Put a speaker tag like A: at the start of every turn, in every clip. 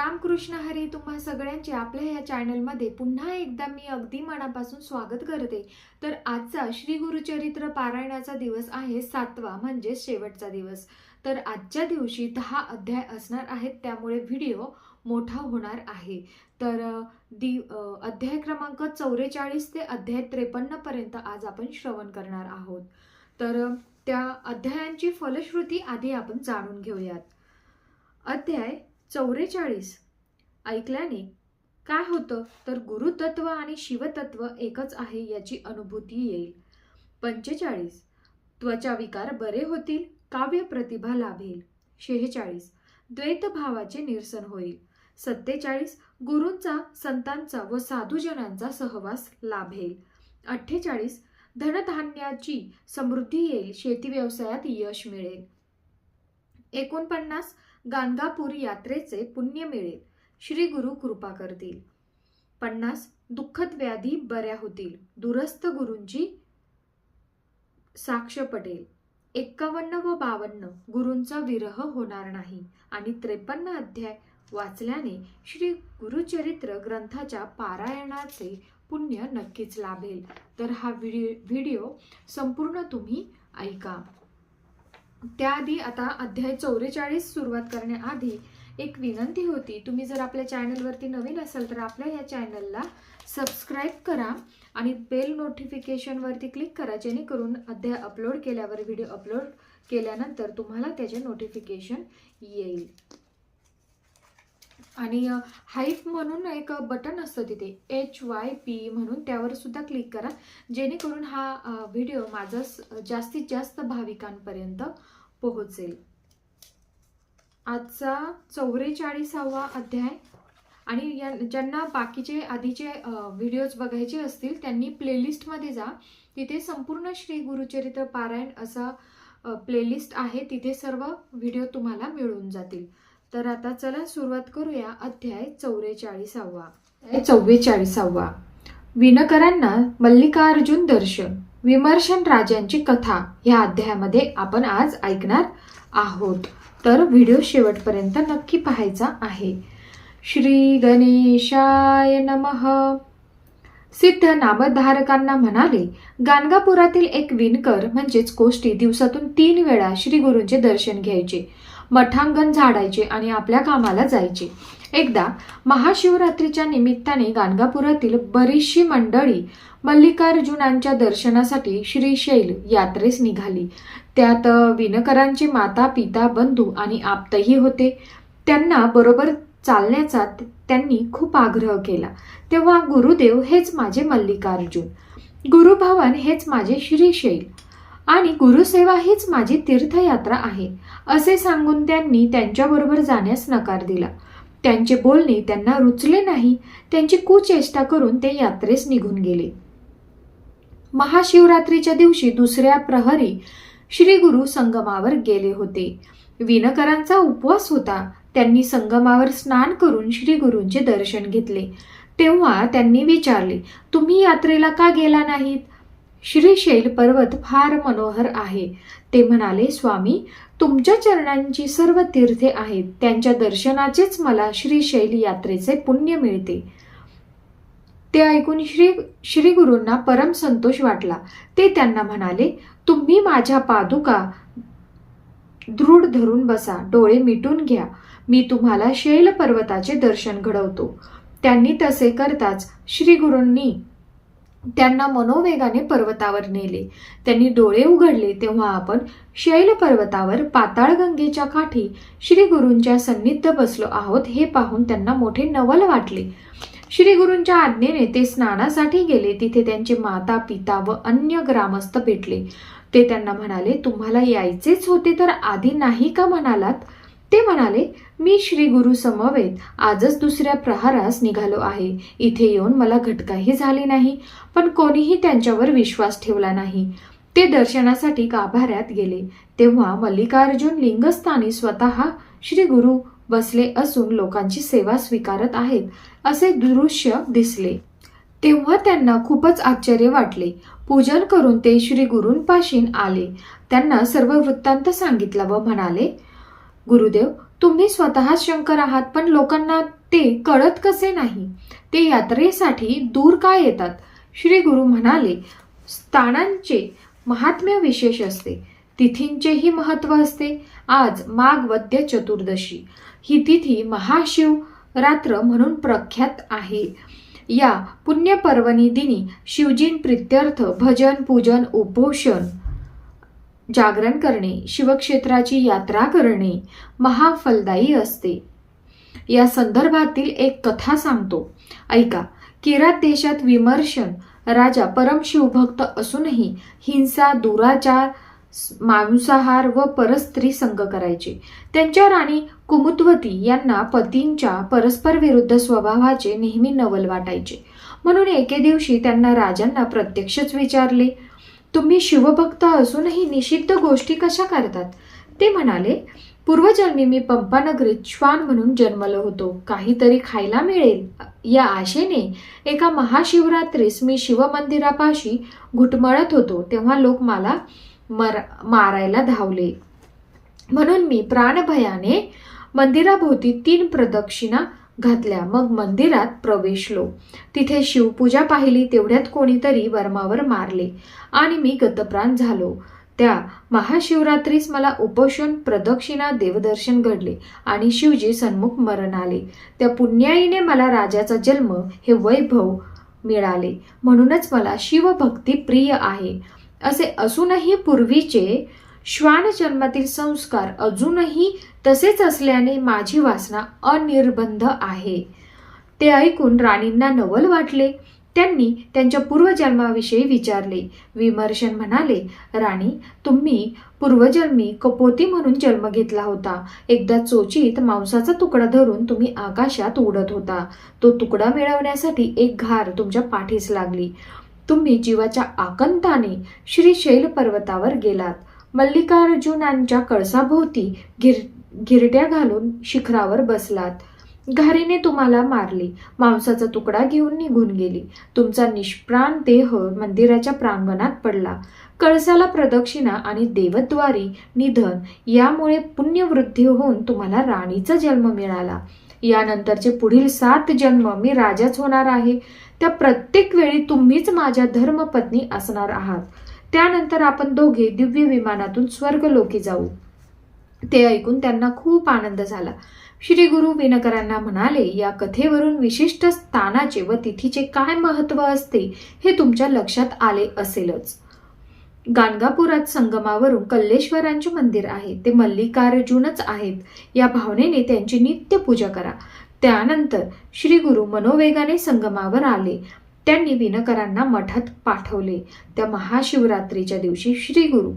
A: रामकृष्ण हरी. तुम्हा सगळ्यांचे आपल्या ह्या चॅनलमध्ये पुन्हा एकदा मी अगदी मनापासून स्वागत करते. तर आजचा श्री गुरुचरित्र पारायणाचा दिवस आहे 7वा म्हणजे शेवटचा दिवस. तर आजच्या दिवशी 10 अध्याय असणार आहेत, त्यामुळे व्हिडिओ मोठा होणार आहे. तर अध्याय क्रमांक 44 ते अध्याय 53 पर्यंत आज आपण श्रवण करणार आहोत. तर त्या अध्यायांची फलश्रुती आधी आपण जाणून घेऊयात. अध्याय 44 ऐकल्याने काय होतं तर गुरुतत्व आणि शिवतत्व एकच आहे याची अनुभूती येईल. 45 त्वचा विकार बरे होतील, काव्य प्रतिभा लाभेल. 46 द्वैत भावाचे निरसन होईल. 47 गुरूंचा, संतांचा व साधुजनांचा सहवास लाभेल. 48 धनधान्याची समृद्धी येईल, शेती व्यवसायात यश मिळेल. 49 गाणगापूर यात्रेचे पुण्य मिळेल, श्री गुरु कृपा करतील. 50 दुःखद व्याधी बऱ्या होतील, दुरस्त गुरूंची साक्ष पटेल. 51 व 52 गुरूंचा विरह होणार नाही. आणि 53 अध्याय वाचल्याने श्री गुरुचरित्र ग्रंथाच्या पारायणाचे पुण्य नक्कीच लाभेल. तर हा व्हिडिओ संपूर्ण तुम्ही ऐका. त्याआधी आता अध्याय 44 सुरुवात करण्याआधी एक विनंती होती. तुम्ही जर आपल्या चॅनलवरती नवीन असाल तर आपल्या या चॅनलला सबस्क्राईब करा आणि बेल नोटिफिकेशनवरती क्लिक करा, जेणेकरून अध्याय अपलोड केल्यावर, व्हिडिओ अपलोड केल्यानंतर तुम्हाला त्याचे नोटिफिकेशन येईल. आणि हाईप म्हणून एक बटन असतं तिथे HYP म्हणून, त्यावर सुद्धा क्लिक करा, जेणेकरून हा व्हिडिओ माझा जास्तीत जास्त भाविकांपर्यंत पोहोचेल. आजचा 44वा अध्याय. आणि ज्यांना बाकीचे आधीचे व्हिडिओज बघायचे असतील त्यांनी प्लेलिस्टमध्ये जा, तिथे संपूर्ण श्री गुरुचरित्र पारायण असा प्लेलिस्ट आहे, तिथे सर्व व्हिडिओ तुम्हाला मिळून जातील. तर आता चला सुरुवात करूया. अध्याय 44वा. 44वा विणकरांना मल्लिकार्जुन दर्शन, विमर्शन राजांची कथा ह्या अध्यायामध्ये आपण आज ऐकणार आहोत. तर व्हिडिओ शेवटपर्यंत नक्की पाहायचा आहे. श्री गणेशाय नमः. सिद्ध नामधारकांना म्हणाले, गाणगापुरातील एक विणकर म्हणजेच कोष्टी दिवसातून 3 वेळा श्री गुरूंचे दर्शन घ्यायचे, मठांगण झाडायचे आणि आपल्या कामाला जायचे. एकदा महाशिवरात्रीच्या निमित्ताने गाणगापुरातील बरीचशी मंडळी मल्लिकार्जुनांच्या दर्शनासाठी श्रीशैल यात्रेस निघाली. त्यात विणकरांचे माता, पिता, बंधू आणि आप्तही होते. त्यांना बरोबर चालण्याचा त्यांनी खूप आग्रह केला. तेव्हा गुरुदेव हेच माझे मल्लिकार्जुन, गुरुभवन हेच माझे श्रीशैल आणि गुरुसेवा हीच माझी तीर्थयात्रा आहे असे सांगून त्यांनी त्यांच्याबरोबर जाण्यास नकार दिला. त्यांचे बोलणे त्यांना रुचले नाही. त्यांची कुचेष्टा करून ते यात्रेस निघून गेले. महाशिवरात्रीच्या दिवशी दुसऱ्या प्रहरी श्री गुरु संगमावर गेले होते. विणकरांचा उपवास होता. त्यांनी संगमावर स्नान करून श्री गुरूंचे दर्शन घेतले. तेव्हा त्यांनी विचारले, तुम्ही यात्रेला का गेला नाहीत? श्रीशैल पर्वत फार मनोहर आहे. ते म्हणाले, स्वामी, तुमच्या चरणांची सर्व तीर्थे आहेत, त्यांच्या दर्शनाचेच मला श्रीशैल यात्रेचे पुण्य मिळते. ते ऐकून श्री गुरूंना परम संतोष वाटला. ते त्यांना म्हणाले, तुम्ही माझ्या पादुका दृढ धरून बसा, डोळे मिटून घ्या, मी तुम्हाला शैल पर्वताचे दर्शन घडवतो. त्यांनी तसे करताच श्री गुरूंनी त्यांना मनोवेगाने पर्वतावर नेले. त्यांनी डोळे उघडले तेव्हा आपण शैल पर्वतावर पाताळगंगेच्या काठी श्री गुरूंच्या सन्निध बसलो आहोत हे पाहून त्यांना मोठे नवल वाटले. श्री गुरूंच्या आज्ञेने ते स्नानासाठी गेले. तिथे त्यांचे माता, पिता व अन्य ग्रामस्थ भेटले. ते त्यांना म्हणाले, तुम्हाला यायचेच होते तर आधी नाही का म्हणालात? ते म्हणाले, मी श्री गुरु समवेत आजच दुसऱ्या प्रहारास निघालो आहे. इथे येऊन मला घटकाही झाली नाही, पण कोणीही त्यांच्यावर विश्वास ठेवला नाही. ते दर्शनासाठी गाभाऱ्यात गेले. तेव्हा मल्लिकार्जुन लिंगस्थानी स्वतः श्री गुरु बसले असून लोकांची सेवा स्वीकारत आहेत असे दृश्य दिसले. तेव्हा त्यांना खूपच आश्चर्य वाटले. पूजन करून ते श्री गुरूंपाशी आले. त्यांना सर्व वृत्तांत सांगितला व म्हणाले, गुरुदेव, तुम्ही स्वतः शंकर आहात, पण लोकांना ते कळत कसे नाही? ते यात्रेसाठी दूर का येतात? श्री गुरु म्हणाले, स्थानांचे महात्म्य विशेष असते, तिथींचेही महत्त्व असते. आज माघ वद्य चतुर्दशी ही तिथी महाशिवरात्र म्हणून प्रख्यात आहे. या पुण्यपर्वणी दिनी शिवजींप्रित्यर्थ भजन, पूजन, उपोषण, जागरण करणे, शिवक्षेत्राची यात्रा करणे महाफलदायी असते. या संदर्भातील एक कथा सांगतो, ऐका. किरात देशात विमर्शन राजा परम शिवभक्त असूनही हिंसा, दुराचार, मांसाहार व परस्त्री संग करायचे. त्यांच्या राणी कुमुद्वती यांना पतींच्या परस्पर विरुद्ध स्वभावाचे नेहमी नवल वाटायचे. म्हणून एके दिवशी त्यांना राजांना प्रत्यक्षच विचारले, तुम्ही शिवभक्त असूनही निषिद्ध गोष्टी कशा करतात? ते म्हणाले, पूर्वजन्मी मी पंपानगरीत श्वान म्हणून जन्मलो होतो. काहीतरी खायला मिळेल या आशेने एका महाशिवरात्रीस मी शिवमंदिरापाशी घुटमळत होतो, तेव्हा लोक मला मारायला धावले. म्हणून मी प्राणभयाने मंदिराभोवती 3 प्रदक्षिणा घातल्या. मग मंदिरात प्रवेशलो. तिथे शिवपूजा पाहिली. तेवढ्यात कोणीतरी वर्मावर मारले आणि मी गतप्राण झालो. त्या महाशिवरात्रीस मला उपोषण, प्रदक्षिणा, देवदर्शन घडले आणि शिवजी सन्मुख मरण आले. त्या पुण्याईने मला राजाचा जन्म, हे वैभव मिळाले. म्हणूनच मला शिवभक्ती प्रिय आहे. असे असूनही पूर्वीचे श्वान जन्मातील संस्कार अजूनही तसेच असल्याने माझी वासना अनिर्बंध आहे. ते ऐकून राणींना नवल वाटले. त्यांनी त्यांच्या पूर्वजन्माविषयी विचारले. विमर्शन म्हणाले, राणी, तुम्ही पूर्वजन्मी कपोती म्हणून जन्म घेतला होता. एकदा चोचीत मांसाचा तुकडा धरून तुम्ही आकाशात उडत होता. तो तुकडा मिळवण्यासाठी एक घार तुमच्या पाठीस लागली. तुम्ही जीवाच्या आकंताने श्रीशैल पर्वतावर गेलात. मल्लिकार्जुनांच्या कळसाभोवती घिरट्या घालून शिखरावर बसलात. घारीने तुम्हाला मारली. मांसाचा तुकडा घेऊन निघून गेली. तुमचा निष्प्राण देह मंदिराच्या प्रांगणात पडला. कळसाला प्रदक्षिणा आणि देवद्वारी निधन यामुळे पुण्यवृद्धी होऊन तुम्हाला राणीचा जन्म मिळाला. यानंतरचे पुढील 7 जन्म मी राजाच होणार आहे. त्या प्रत्येक वेळी तुम्हीच माझ्या धर्मपत्नी असणार आहात. त्यानंतर आपण दोघे दिव्य विमानातून स्वर्गलोकी जाऊ. ते ऐकून त्यांना खूप आनंद झाला. श्री गुरु विणकरांना म्हणाले, या कथेवरून विशिष्ट स्थानाचे व तिथीचे काय महत्त्व असते हे तुमच्या लक्षात आले असेलच. गाणगापुरात संगमावरून कल्लेश्वरांचे मंदिर आहे. ते मल्लिकार्जुनच आहेत या भावनेने त्यांची नित्य पूजा करा. त्यानंतर श्री गुरु मनोवेगाने संगमावर आले. त्यांनी विणकरांना मठात पाठवले. त्या महाशिवरात्रीच्या दिवशी श्री गुरु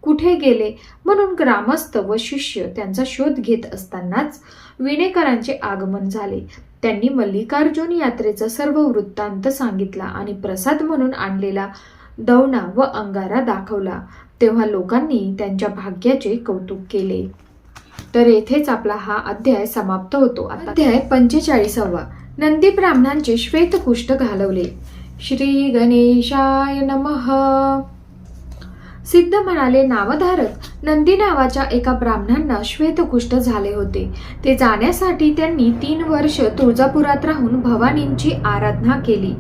A: कुठे गेले म्हणून ग्रामस्थ व शिष्य त्यांचा शोध घेत असतानाच विणेकरांचे आगमन झाले. त्यांनी मल्लिकार्जुन यात्रेचा सर्व वृत्तांत सांगितला आणि प्रसाद म्हणून आणलेला दवणा व अंगारा दाखवला. तेव्हा लोकांनी त्यांच्या भाग्याचे कौतुक केले. तर येथेच आपला हा अध्याय समाप्त होतो. अध्याय 45. नंदी ब्राह्मणांचे श्वेतकुष्ठ घालवले. श्री गणेशाय नमः. सिद्ध म्हणाले, नावधारक नंदी नावाच्या एका ब्राह्मणांना श्वेतकुष्ठ झाले होते. ते जाण्यासाठी त्यांनी 3 वर्ष तुळजापुरात राहून भवानींची आराधना केली.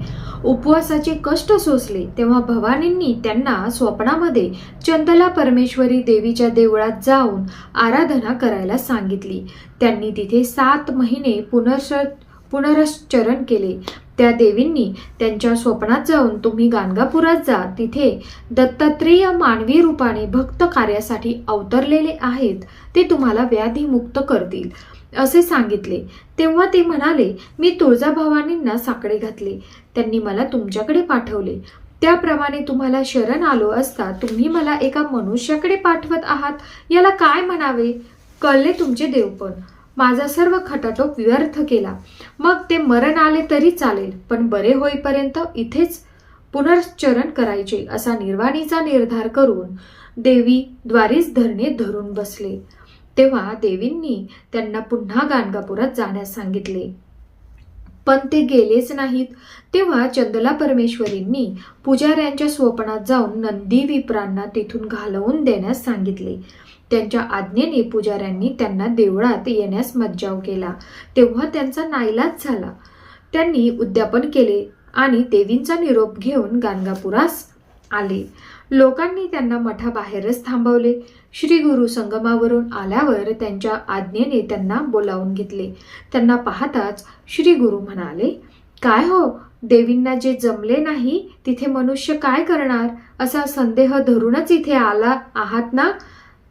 A: उपवासाचे कष्ट सोसले तेव्हा भवानींनी त्यांना स्वप्नामध्ये चंदला परमेश्वरी देवीच्या देवळात जाऊन आराधना करायला सांगितली. त्यांनी तिथे 7 महिने पुनरश्चरण केले. त्या देवींनी त्यांच्या स्वप्नात जाऊन, तुम्ही गाणगापुरात जा, तिथे दत्तात्रेय मानवी रूपाने भक्त कार्यासाठी अवतरलेले आहेत, ते तुम्हाला व्याधीमुक्त करतील असे सांगितले. तेव्हा ते म्हणाले, मी तुळजाभवानींना साकडे घातले. त्यांनी मला तुमच्याकडे पाठवले. त्याप्रमाणे तुम्हाला शरण आलो असता तुम्ही मला एका मनुष्याकडे पाठवत आहात, याला काय म्हणावे? कळले तुमचे देवपण. माझा सर्व खटाटोप व्यर्थ केला. मग ते मरण आले तरी चालेल, पण बरे होईपर्यंत इथेच पुनश्चरण करायचे असा निर्वाणीचा निर्धार करून देवी द्वारीच धरणे धरून बसले. तेव्हा देवींनी त्यांना पुन्हा गाणगापुरात जाण्यास सांगितले, पण ते गेलेच नाहीत. तेव्हा चंदला परमेश्वरींनी पुजाऱ्यांच्या स्वप्नात जाऊन नंदी विप्रांना तिथून घालवून देण्यास सांगितले. त्यांच्या आज्ञेने पुजाऱ्यांनी त्यांना देवळात येण्यास मज्जाव केला. तेव्हा त्यांचा नाईलाज झाला. त्यांनी उद्यापन केले आणि देवींचा निरोप घेऊन गाणगापुरास आले. लोकांनी त्यांना मठाबाहेरच थांबवले. श्री गुरु संगमावरून आल्यावर त्यांच्या आज्ञेने त्यांना बोलावून घेतले. त्यांना पाहताच श्री गुरु म्हणाले, काय हो, देवींना जे जमले नाही तिथे मनुष्य काय करणार असा संदेह धरूनच इथे आला आहात ना.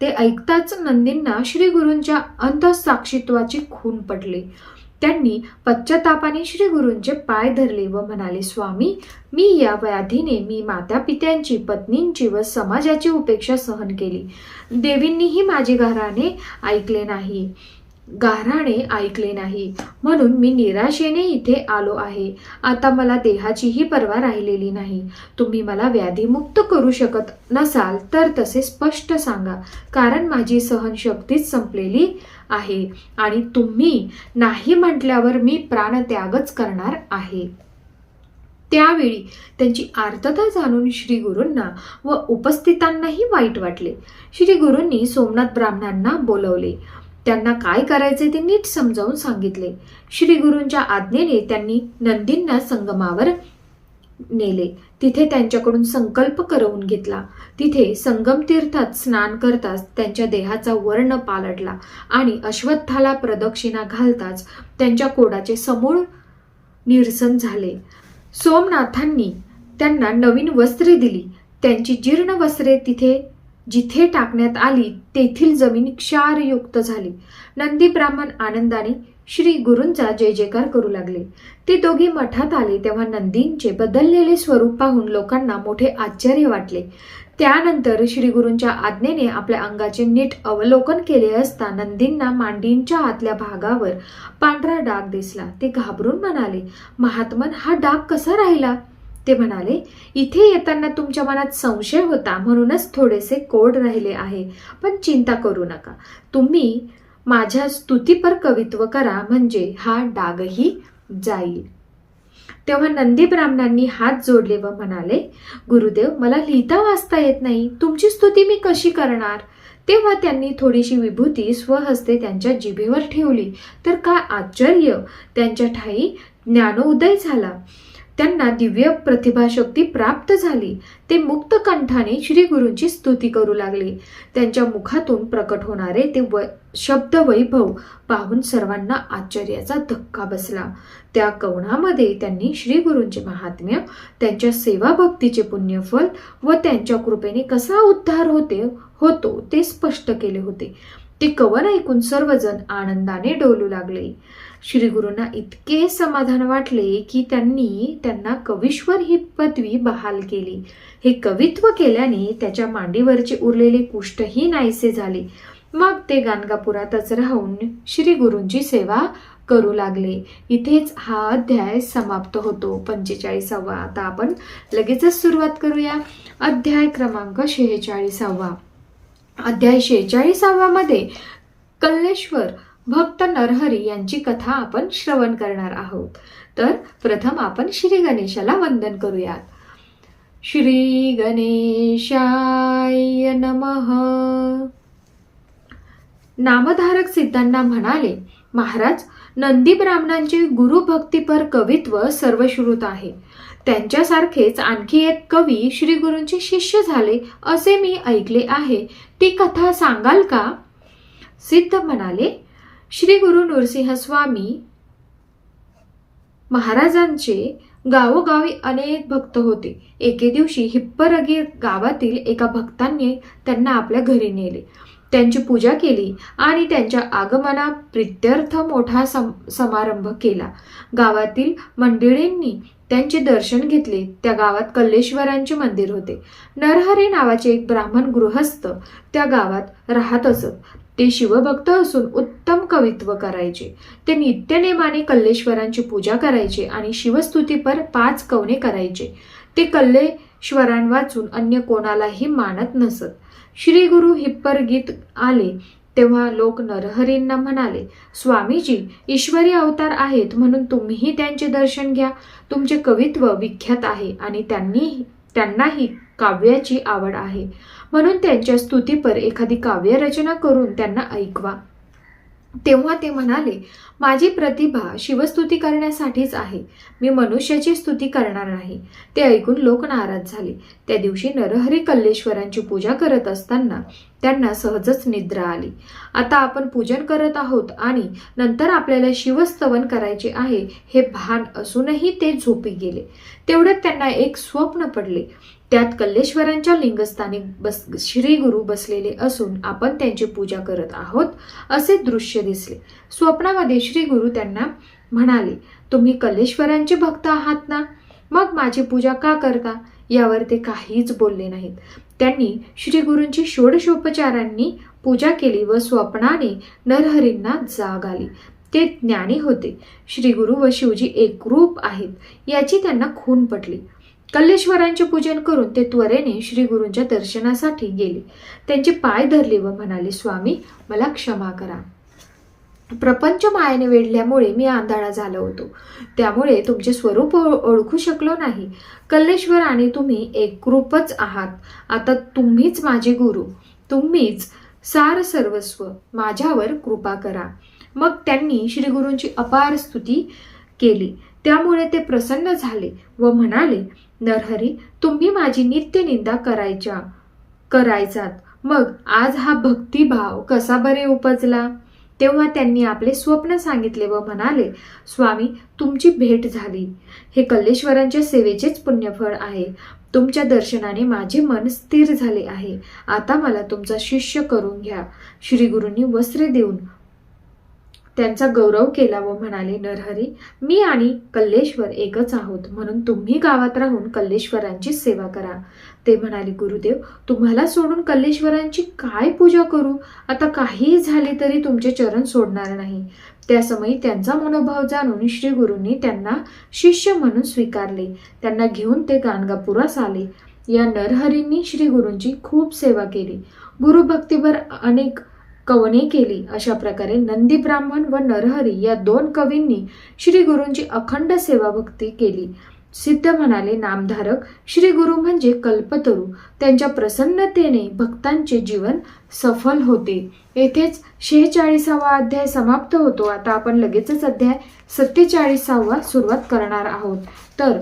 A: ते ऐकताच नंदींना श्री गुरूंच्या अंतःसाक्षीत्वाची खून पडले. त्यांनी पश्चातापाने श्री गुरूंचे पाय धरले व म्हणाले, स्वामी, मी या व्याधीने मी मातापित्यांची, पत्नींची व समाजाची उपेक्षा सहन केली. देवींनीही माझे गाऱ्हाणे ऐकले नाही म्हणून मी निराशेने इथे आलो आहे. आता मला देहाचीही पर्वा राहिलेली नाही. तुम्ही मला व्याधीमुक्त करू शकत नसाल तर तसे स्पष्ट सांगा, कारण माझी सहनशक्तीच संपलेली आहे आणि तुम्ही नाही म्हटल्यावर मी प्राणत्यागच करणार आहे. त्यावेळी त्यांची आर्तता जाणून श्री गुरूंना व उपस्थितांनाही वाईट वाटले. श्री गुरूंनी सोमनाथ ब्राह्मणांना बोलवले. त्यांना काय करायचे ते नीट समजावून सांगितले. श्री गुरूंच्या आज्ञेने त्यांनी नंदींना संगमावर नेले. तिथे त्यांच्याकडून संकल्प करवून घेतला. तिथे संगम तीर्थात स्नान करताच त्यांच्या देहाचा वर्ण पालटला आणि अश्वत्थाला प्रदक्षिणा घालताच त्यांच्या कोडाचे समूळ निरसन झाले. सोमनाथांनी त्यांना नवीन वस्त्रे दिली. त्यांची जीर्ण वस्त्रे जिथे टाकण्यात आली तेथील जमीन क्षारयुक्त झाली. नंदी ब्राह्मण आनंदाने श्री गुरूंचा जय जयकार करू लागले. ते दोघे मठात आले तेव्हा नंदींचे बदललेले स्वरूप पाहून लोकांना मोठे आश्चर्य वाटले. त्यानंतर श्री गुरूंच्या आज्ञेने आपल्या अंगाचे नीट अवलोकन केले असता नंदींना मांडींच्या आतल्या भागावर पांढरा डाग दिसला. ते घाबरून म्हणाले, महात्मन, हा डाग कसा राहिला? ते म्हणाले, इथे येताना तुमच्या मनात संशय होता म्हणूनच थोडेसे कोड राहिले आहे, पण चिंता करू नका. तुम्ही माझ्या स्तुतीपर कवित्व करा म्हणजे हा डागही जाईल. तेव्हा नंदी ब्राह्मणांनी हात जोडले व म्हणाले, गुरुदेव, मला लिहिता वाचता येत नाही, तुमची स्तुती मी कशी करणार? तेव्हा त्यांनी थोडीशी विभूती स्वहस्ते त्यांच्या जिभेवर ठेवली तर काय आश्चर्य, त्यांच्या ठायी ज्ञानोदय झाला. त्यांना दिव्य प्रतिभाशक्ती प्राप्त झाली. ते मुक्त कंठाने श्री गुरूंची स्तुती करू लागले. त्यांच्या मुखातून प्रकट होणारे ते शब्द वैभव पाहून सर्वांना आश्चर्याचा धक्का बसला. त्या कवनामध्ये त्यांनी श्री गुरूंचे महात्म्य, त्यांच्या सेवा भक्तीचे पुण्यफल व त्यांच्या कृपेने कसा उद्धार होतो ते स्पष्ट केले होते. ते कवन ऐकून सर्वजण आनंदाने डोलू लागले. श्री गुरूंना इतके समाधान वाटले की त्यांनी त्यांना कवीश्वर ही पदवी बहाल केली. हे कवित्व केल्याने त्याच्या मांडीवरचे उरलेले कुष्ठही नाहीसे झाले. मग ते गाणगापुरातच राहून श्री गुरूंची सेवा करू लागले. इथेच हा अध्याय समाप्त होतो. 45वा. आता आपण लगेचच सुरुवात करूया. अध्याय क्रमांक 46. अध्याय 46 मध्ये कल्लेश्वर भक्त नरहरी यांची कथा आपण श्रवण करणार आहोत. तर प्रथम आपण श्री गणेशाला वंदन करूयात. श्री गणेशाय नमः. नामधारक सिद्धांना म्हणाले, महाराज, नंदी ब्राह्मणांचे गुरुभक्तीपर कवित्व सर्वश्रुत आहे. त्यांच्यासारखेच आणखी एक कवी श्री गुरूंचे शिष्य झाले असे मी ऐकले आहे. ती कथा सांगाल का? सिद्ध म्हणाले, श्री गुरु नृसिंह स्वामी महाराजांचे गावोगावी अनेक भक्त होते. एके दिवशी हिप्परगी गावातील एका भक्तांनी त्यांना आपल्या घरी नेले. त्यांची पूजा केली आणि त्यांच्या आगमना प्रित्यर्थ मोठा समारंभ केला. गावातील मंडळींनी त्यांचे दर्शन घेतले. त्या गावात कल्लेश्वरांचे मंदिर होते. नरहरी नावाचे एक ब्राह्मण गृहस्थ त्या गावात राहत असत. ते शिवभक्त असून उत्तम कवित्व करायचे. ते नित्यनेमाने कल्लेश्वरांची पूजा करायचे आणि शिवस्तुतीपर 5 कवने करायचे. ते कल्लेश्वरांवाचून अन्य कोणालाही मानत नसत. श्री गुरु हिप्परगीत आले तेव्हा लोक नरहरींना म्हणाले, स्वामीजी ईश्वरी अवतार आहेत म्हणून तुम्हीही त्यांचे दर्शन घ्या. तुमचे कवित्व विख्यात आहे आणि त्यांनाही काव्याची आवड आहे म्हणून त्यांच्या स्तुतीपर एखादी काव्यरचना करून त्यांना ऐकवा. तेव्हा ते म्हणाले, माझी प्रतिभा शिवस्तुती करण्यासाठीच आहे, मी मनुष्याची स्तुती करणार नाही. ते ऐकून लोक नाराज झाले. त्या दिवशी नरहरी कल्लेश्वरांची पूजा करत असताना त्यांना सहजच निद्रा आली. आता आपण पूजन करत आहोत आणि नंतर आपल्याला शिवस्तवन करायचे आहे हे भान असूनही ते झोपी गेले. तेवढ्यात त्यांना एक स्वप्न पडले. त्यात कल्लेश्वरांच्या लिंगस्थानी श्री गुरु बसलेले असून आपण त्यांची पूजा करत आहोत असे दृश्य दिसले. स्वप्नामध्ये श्री गुरु त्यांना म्हणाले, तुम्ही कल्लेश्वरांचे भक्त आहात ना, मग माझी पूजा का करता? यावर ते काहीच बोलले नाहीत. त्यांनी श्री गुरूंची षोडशोपचारांनी पूजा केली व स्वप्नाने नरहरींना जाग आली. ते ज्ञानी होते. श्री गुरु व शिवजी एकरूप आहेत याची त्यांना खूण पटली. कल्लेश्वरांचे पूजन करून ते त्वरेने श्री गुरूंच्या दर्शनासाठी गेले. त्यांचे पाय धरले व म्हणाले, स्वामी मला क्षमा करा. प्रपंच मायेने वेढल्यामुळे मी आंधळा झालो होतो, त्यामुळे तुमचे स्वरूप ओळखू शकलो नाही. कल्लेश्वर आणि तुम्ही एकरूपच आहात. आता तुम्हीच माझे गुरु, तुम्हीच सार सर्वस्व, माझ्यावर कृपा करा. मग त्यांनी श्री गुरूंची अपार स्तुती केली. त्यामुळे ते प्रसन्न झाले व म्हणाले, नरहरी तुम्ही माझी नित्य निंदा करायचात, मग आज हा भक्तिभाव कसा बरे उपजला? तेव्हा त्यांनी आपले स्वप्न सांगितले व म्हणाले, स्वामी तुमची भेट झाली, हे कल्लेश्वरांच्या सेवेचेच पुण्यफळ आहे. तुमच्या दर्शनाने माझे मन स्थिर झाले आहे. आता मला तुमचा शिष्य करून घ्या. श्री गुरूंनी वस्त्रे देऊन त्यांचा गौरव केला व म्हणाले, नरहरी मी आणि कल्लेश्वर एकच आहोत, म्हणून तुम्ही गावात राहून कल्लेश्वरांची सेवा करा. ते म्हणाले, गुरुदेव तुम्हाला सोडून कल्लेश्वरांची काय पूजा करू? आता काही झाले तरी तुमचे चरण सोडणार नाही. त्या समयी त्यांचा मनोभाव जाणून श्री गुरूंनी त्यांना शिष्य म्हणून स्वीकारले. त्यांना घेऊन ते गाणगापुरास आले. या नरहरींनी श्री गुरूंची खूप सेवा केली. गुरुभक्तीवर अनेक कवने केली. अशा प्रकारे नंदी ब्राह्मण व नरहरी या दोन कवींनी श्री गुरूंची अखंड सेवा भक्ती केली. सिद्ध म्हणाले, नामधारक श्री गुरु म्हणजे कल्पतरू. त्यांच्या प्रसन्नतेने भक्तांचे जीवन सफल होते. येथेच 46वा अध्याय समाप्त होतो. आता आपण लगेचच अध्याय 47वा सुरुवात करणार आहोत. तर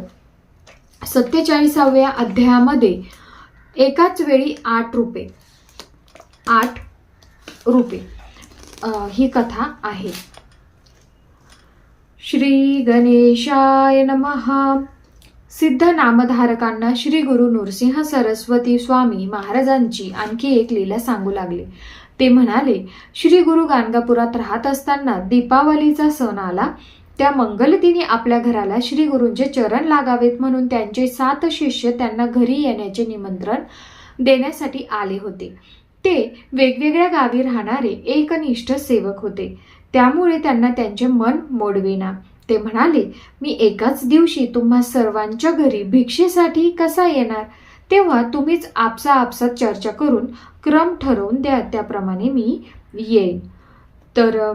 A: 47व्या अध्यायामध्ये एकाच वेळी 8 रूपे ही कथा आहे. श्री गणेशाय नमः. सिद्ध नामधारकांना श्री गुरु नृसिंह सरस्वती स्वामी महाराजांची आणखी एक लीला सांगू लागले. ते म्हणाले, श्री गुरु गाणगापुरात राहत असताना दीपावलीचा सण आला. त्या मंगलदिनी आपल्या घराला श्री गुरूंचे चरण लागावेत म्हणून त्यांचे 7 शिष्य त्यांना घरी येण्याचे निमंत्रण देण्यासाठी आले होते. ते वेगवेगळ्या गावी राहणारे एकनिष्ठ सेवक होते. त्यामुळे त्यांना त्यांचे मन मोडवेना. ते म्हणाले, मी एकाच दिवशी तुम्हा सर्वांच्या घरी भिक्षेसाठी कसा येणार? तेव्हा तुम्हीच आपसात चर्चा करून क्रम ठरवून द्या, त्याप्रमाणे मी येईन. तर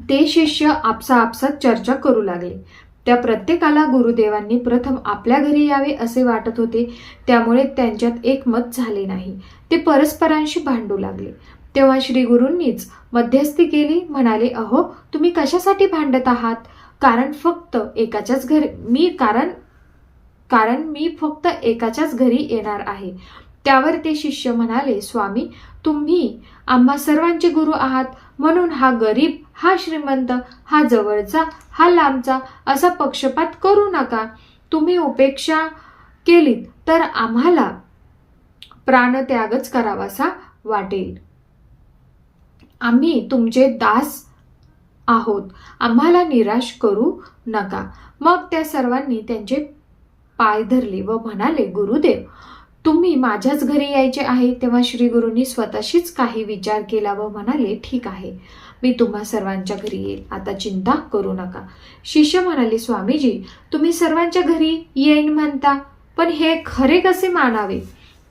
A: ते शिष्य आपसात चर्चा करू लागले. त्या प्रत्येकाला गुरुदेवांनी प्रथम आपल्या घरी यावे असे वाटत होते. त्यामुळे त्यांच्यात एकमत झाले नाही. ते परस्परांशी भांडू लागले. तेव्हा श्री गुरूंनीच मध्यस्थी केली. म्हणाले, अहो तुम्ही कशासाठी भांडत आहात? कारण मी फक्त एकाच्याच घरी येणार आहे. त्यावर ते शिष्य म्हणाले, स्वामी तुम्ही आम्हा सर्वांचे गुरु आहात, म्हणून हा गरीब, हा श्रीमंत, हा जवळचा, हा लांबचा असा पक्षपात करू नका. तुम्ही उपेक्षा केलीत तर आम्हाला प्राणत्यागच करावासा वाटेल. आम्ही तुमचे दास आहोत, आम्हाला निराश करू नका. मग त्या सर्वांनी त्यांचे पाय धरले व म्हणाले, गुरुदेव तुम्ही माझ्याच घरी यायचे आहे. तेव्हा श्री गुरूंनी स्वतःशीच काही विचार केला व म्हणाले, ठीक आहे, मी तुम्हा सर्वांच्या घरी येईल, आता चिंता करू नका. शिष्य म्हणाले, स्वामीजी तुम्ही सर्वांच्या घरी येईन म्हणता, पण हे खरे कसे मानावे?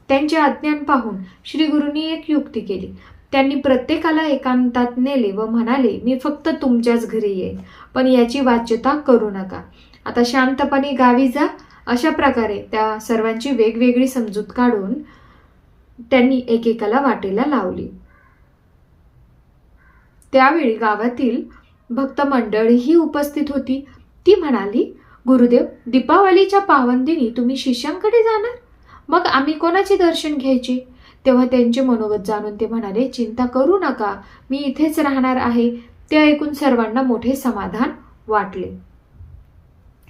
A: त्यांचे अज्ञान पाहून श्री गुरूंनी एक युक्ती केली. त्यांनी प्रत्येकाला एकांतात नेले व म्हणाले, मी फक्त तुमच्याच घरी येईन, पण याची वाच्यता करू नका. आता शांतपणे गावी जा. अशा प्रकारे त्या सर्वांची वेगवेगळी समजूत काढून त्यांनी एकेकाला वाटेला लावली. त्यावेळी गावातील भक्त मंडळीही उपस्थित होती. ती म्हणाली, गुरुदेव, दीपावलीच्या पावनदिनी तुम्ही शिष्यांकडे जाणार, मग आम्ही कोणाचे दर्शन घ्यायचे? तेव्हा त्यांचे मनोगत जाणून ते म्हणाले, चिंता करू नका, मी इथेच राहणार आहे. ते ऐकून सर्वांना मोठे समाधान वाटले.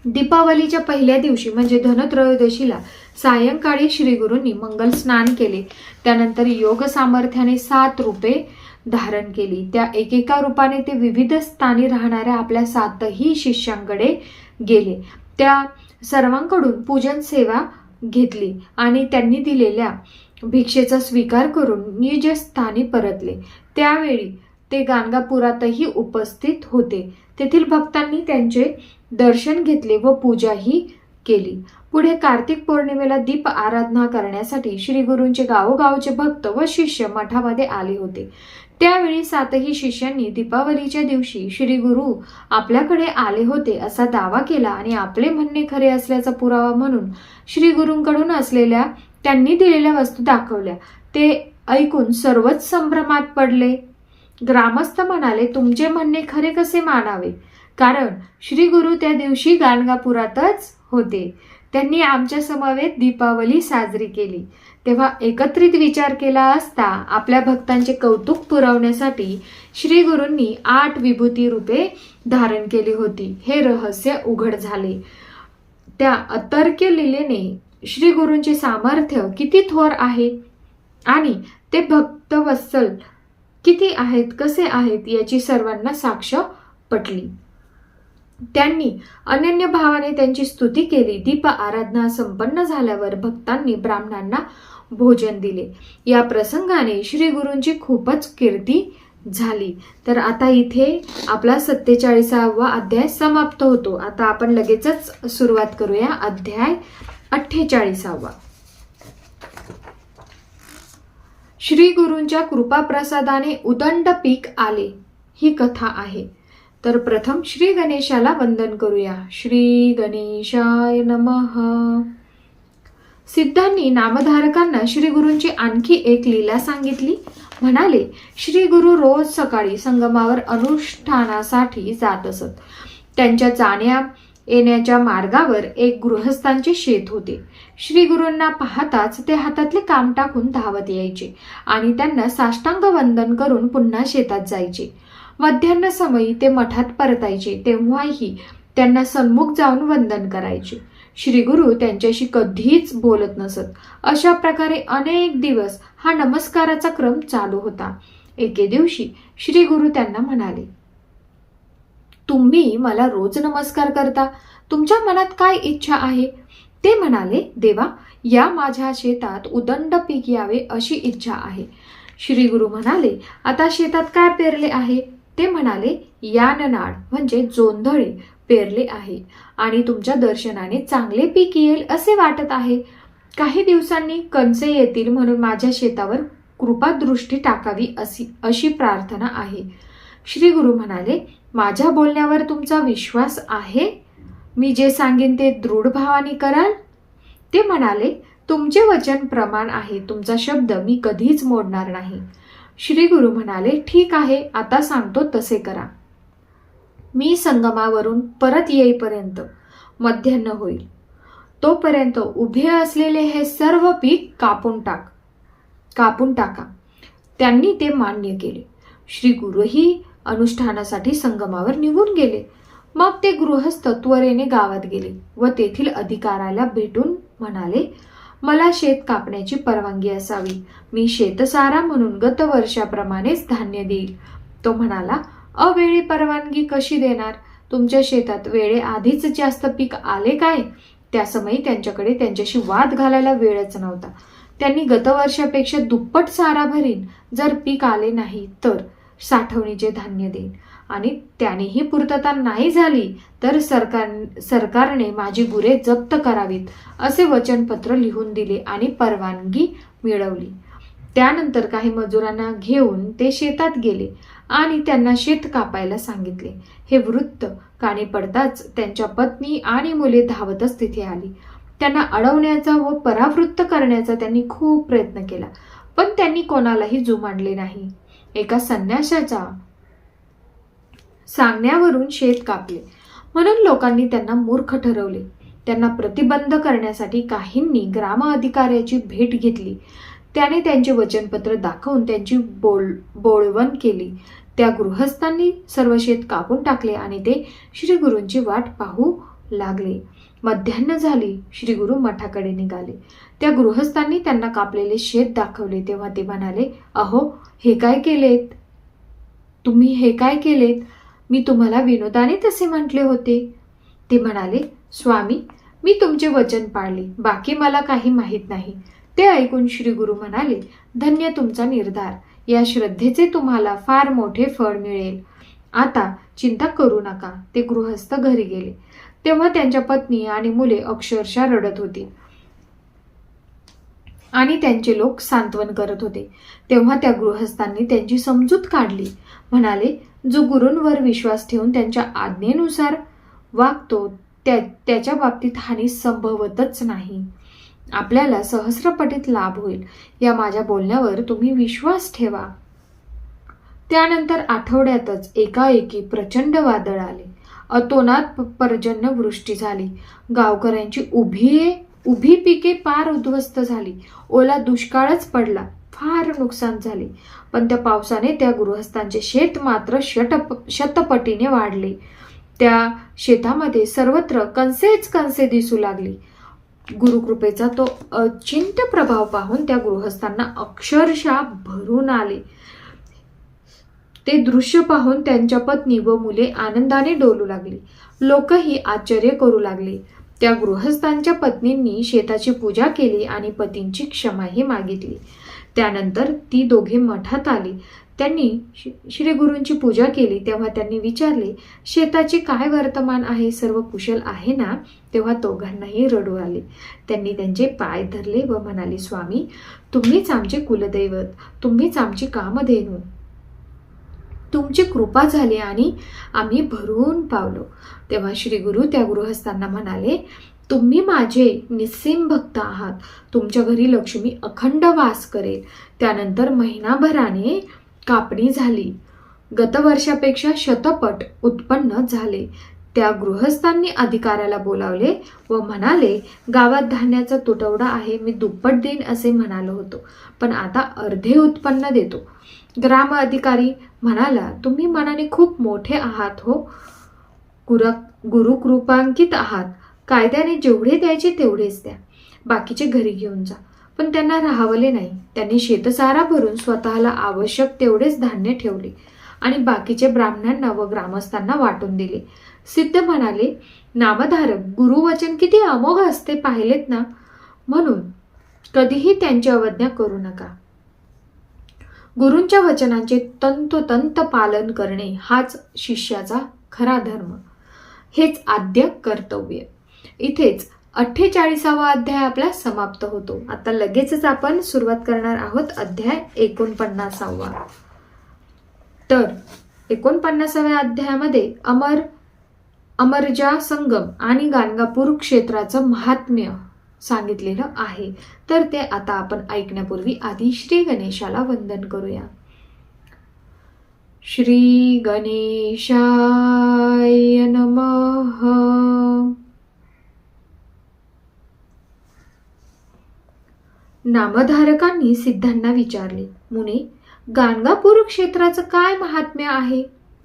A: दीपावलीच्या पहिल्या दिवशी म्हणजे धनत्रयोदशीला सायंकाळी श्री गुरूंनी मंगल स्नान केले. त्यानंतर योग सामर्थ्याने 7 रूपे धारण केली. त्या एकेका रूपाने ते विविध स्थानी राहणाऱ्या आपल्या 7ही शिष्यांकडे गेले. त्या सर्वांकडून पूजन सेवा घेतली आणि त्यांनी दिलेल्या भिक्षेचा स्वीकार करून निज स्थानी परतले. त्यावेळी ते गाणगापुरातही उपस्थित होते. तेथील भक्तांनी त्यांचे दर्शन घेतले व पूजाही केली. पुढे कार्तिक पौर्णिमेला दीप आराधना करण्यासाठी श्री गुरूंचे गावोगावचे भक्त व शिष्य मठामध्ये आले होते. त्यावेळी 7ही शिष्यांनी दीपावलीच्या दिवशी श्री गुरु आपल्याकडे आले होते असा दावा केला आणि आपले म्हणणे खरे असल्याचा पुरावा म्हणून श्री गुरूंकडून असलेल्या त्यांनी दिलेल्या वस्तू दाखवल्या. ते ऐकून सर्वच संभ्रमात पडले. ग्रामस्थ म्हणाले, तुमचे म्हणणे खरे कसे मानावे, कारण श्री गुरु त्या दिवशी गाणगापुरातच होते. त्यांनी आमच्या समवेत दीपावली साजरी केली. तेव्हा एकत्रित विचार केला असता आपल्या भक्तांचे कौतुक पुरवण्यासाठी श्री गुरूंनी 8 विभूती रूपे धारण केली होती. हे रहस्य उघड झाले. त्या अतर्क्य लीलेने श्री गुरूंचे सामर्थ्य किती थोर आहे आणि ते भक्तवत्सल किती आहेत, कसे आहेत याची सर्वांना साक्ष पटली. त्यांनी अनन्य भावाने त्यांची स्तुती केली. दीप आराधना संपन्न झाल्यावर भक्तांनी ब्राह्मणांना भोजन दिले. या प्रसंगाने श्री गुरूंची खूपच कीर्ती झाली. तर आता इथे आपला 47वा अध्याय समाप्त होतो. आता आपण लगेचच सुरुवात करूया अध्याय 48वा. श्री गुरूंच्या कृपाप्रसादाने उदंड पीक आले ही कथा आहे. तर प्रथम श्री गणेशाला वंदन करूया. श्री गणेशाय नमः. सिद्धांनी नामधारकांना श्री गुरूंची आणखी एक लीला सांगितली. म्हणाले, श्री गुरु रोज सकाळी संगमावर अनुष्ठानासाठी जात असत. त्यांच्या जाण्या येण्याच्या मार्गावर एक गृहस्थांचे शेत होते. श्री गुरूंना पाहताच ते हातातले काम टाकून धावत यायचे आणि त्यांना साष्टांग वंदन करून पुन्हा शेतात जायचे. मध्यान्ह समयी ते मठात परतायचे. तेव्हाही त्यांना सन्मुख जाऊन वंदन करायचे. श्री गुरु त्यांच्याशी कधीच बोलत नसत. अशा प्रकारे अनेक दिवस हा नमस्काराचा क्रम चालू होता. एके दिवशी श्री गुरु त्यांना म्हणाले, तुम्ही मला रोज नमस्कार करता, तुमच्या मनात काय इच्छा आहे? ते म्हणाले, देवा, या माझ्या शेतात उदंड पीक यावे अशी इच्छा आहे. श्री गुरु म्हणाले, आता शेतात काय पेरले आहे? ते म्हणाले, याननाड म्हणजे जोंधळे पेरले आहे आणि तुमच्या दर्शनाने चांगले पीक येईल असे वाटत आहे. काही दिवसांनी कणसे येतील म्हणून माझ्या शेतावर कृपादृष्टी टाकावी अशी प्रार्थना आहे. श्री गुरु म्हणाले, माझ्या बोलण्यावर तुमचा विश्वास आहे? मी जे सांगेन ते दृढ भावाने कराल? ते म्हणाले, तुमचे वचन प्रमाण आहे, तुमचा शब्द मी कधीच मोडणार नाही. श्री गुरु म्हणाले, ठीक आहे, आता सांगतो तसे करा. मी संगमावरून परत येईपर्यंत मध्यान्ह होईल. तोपर्यंत उभे असलेले हे सर्व पीक कापून टाका. त्यांनी ते मान्य केले. श्री गुरुही अनुष्ठानासाठी संगमावर निघून गेले. मग ते गृहस्थ त्वरेने गावात गेले व तेथील अधिकाऱ्याला भेटून म्हणाले, मला शेत कापण्याची परवानगी असावी. मी शेतसारा म्हणून गत वर्षाप्रमाणेच धान्य देईल. तो म्हणाला, अवेळी परवानगी कशी देणार? तुमच्या शेतात वेळे आधीच जास्त पीक आले काय? त्या समयी त्यांच्याकडे त्यांच्याशी वाद घालायला वेळच नव्हता. त्यांनी गतवर्षापेक्षा दुप्पट सारा भरीन. जर पीक आले नाही तर साठवणीचे धान्य देईन आणि त्यानेही पूर्तता नाही झाली तर सरकारने माझी गुरे जप्त करावीत असे वचनपत्र लिहून दिले आणि परवानगी मिळवली. त्यानंतर काही मजुरांना घेऊन ते शेतात गेले आणि त्यांना शेत कापायला सांगितले. हे वृत्त कानी पडताच त्यांच्या पत्नी आणि मुले धावतच तिथे आली. त्यांना अडवण्याचा व परावृत्त करण्याचा त्यांनी खूप प्रयत्न केला, पण त्यांनी कोणालाही जुमानले नाही. एका संन्याशाच्या सांगण्यावरून शेत कापले म्हणून लोकांनी त्यांना मूर्ख ठरवले. त्यांना प्रतिबंध करण्यासाठी काहींनी ग्राम अधिकाऱ्याची भेट घेतली. त्याने त्यांचे वचनपत्र दाखवून त्यांची बोळवण केली. त्या गृहस्थांनी सर्व शेत कापून टाकले आणि ते श्री गुरूंची वाट पाहू लागले. मध्यान्ह झाली. श्री गुरु मठाकडे निघाले. त्या गृहस्थांनी त्यांना कापलेले शेत दाखवले. तेव्हा ते म्हणाले, अहो, हे काय केलेत तुम्ही? हे काय केलेत? मी तुम्हाला विनोदाने तसे म्हटले होते. ते म्हणाले, स्वामी, मी तुमचे वचन पाळले, बाकी मला काही माहीत नाही. ते ऐकून श्री गुरु म्हणाले, धन्य तुमचा निर्धार. या श्रद्धेचे तुम्हाला फार मोठे फळ मिळेल. आता चिंता करू नका. ते गृहस्थ घरी गेले. तेव्हा त्यांच्या पत्नी आणि मुले अक्षरशः रडत होती आणि त्यांचे लोक सांत्वन करत होते. तेव्हा त्या गृहस्थांनी त्यांची समजूत काढली. म्हणाले, जो गुरूंवर विश्वास ठेवून त्यांच्या आज्ञेनुसार वागतो त्याच्या बाबतीत हानी संभवतच नाही. आपल्याला सहस्रपटीत लाभ होईल. या माझ्या बोलण्यावर तुम्ही विश्वास ठेवा. त्यानंतर आठवड्यातच एकाएकी प्रचंड वादळ आले. अतोनात पर्जन्य वृष्टी झाली. गावकऱ्यांची उभी पिके पार उद्ध्वस्त झाली. ओला दुष्काळच पडला. फार नुकसान झाले. पण त्या पावसाने त्या गृहस्थांचे शेत मात्र शतपटीने वाढले. त्या शेतामध्ये सर्वत्र कणसेच कणसे दिसू लागली. गुरुकृपेचा तो अचिंत्य प्रभाव पाहून त्या गृहस्थांना अक्षरशः भरून आले. ते दृश्य पाहून त्यांच्या पत्नी व मुले आनंदाने डोलू लागली. लोकही आश्चर्य करू लागले. त्या गृहस्थांच्या पत्नींनी शेताची पूजा केली आणि पतींची क्षमाही मागितली. त्यानंतर ती दोघे मठात आली. त्यांनी श्री गुरूंची पूजा केली. तेव्हा त्यांनी विचारले, शेताचे काय वर्तमान आहे? सर्व कुशल आहे ना? तेव्हा दोघांनाही रडू आले. त्यांनी त्यांचे पाय धरले व म्हणाले, स्वामी, तुम्हीच आमचे कुलदैवत, तुम्हीच आमची कामधेनू. तुमची कृपा झाली आणि आम्ही भरून पावलो. तेव्हा श्री गुरु त्या गृहस्थांना म्हणाले, तुम्ही माझे निस्सीम भक्त आहात. तुमच्या घरी लक्ष्मी अखंड वास करेल. त्यानंतर महिनाभराने कापणी झाली. गतवर्षापेक्षा शतपट उत्पन्न झाले. त्या गृहस्थांनी अधिकाऱ्याला बोलावले व म्हणाले, गावात धान्याचा तुटवडा आहे. मी दुप्पट देईन असे म्हणालो होतो, पण आता अर्धे उत्पन्न देतो. ग्राम अधिकारी म्हणाला, तुम्ही मनाने खूप मोठे आहात हो. गुरुकृपांकित आहात. कायद्याने जेवढे द्यायचे तेवढेच द्या. बाकीचे घरी घेऊन जा. पण त्यांना राहावले नाही. त्यांनी शेतसारा भरून स्वतःला आवश्यक तेवढेच धान्य ठेवले आणि बाकीचे ब्राह्मणांना व ग्रामस्थांना वाटून दिले. सिद्ध म्हणाले, नामधारक गुरुवचन किती अमोघ असते पाहिलेत ना. म्हणून कधीही त्यांची अवज्ञा करू नका. गुरूंच्या वचनांचे तंतोतंत पालन करणे हाच शिष्याचा खरा धर्म. हेच आद्य कर्तव्य. इथेच 48वा अध्याय आपला समाप्त होतो. आता लगेचच आपण सुरुवात करणार आहोत अध्याय 49वा. तर 49व्या अध्यायामध्ये अमरजा संगम आणि गाणगापूर क्षेत्राचं महात्म्य सांगितलेलं आहे. तर ते आता आपण ऐकण्यापूर्वी आधी श्री गणेशाला वंदन करूया. श्री गणेशाय नमः. नामधारकांनी सिद्धांना विचारले, मुने, गाणगापूर क्षेत्राचं काय महात्म्य आहे?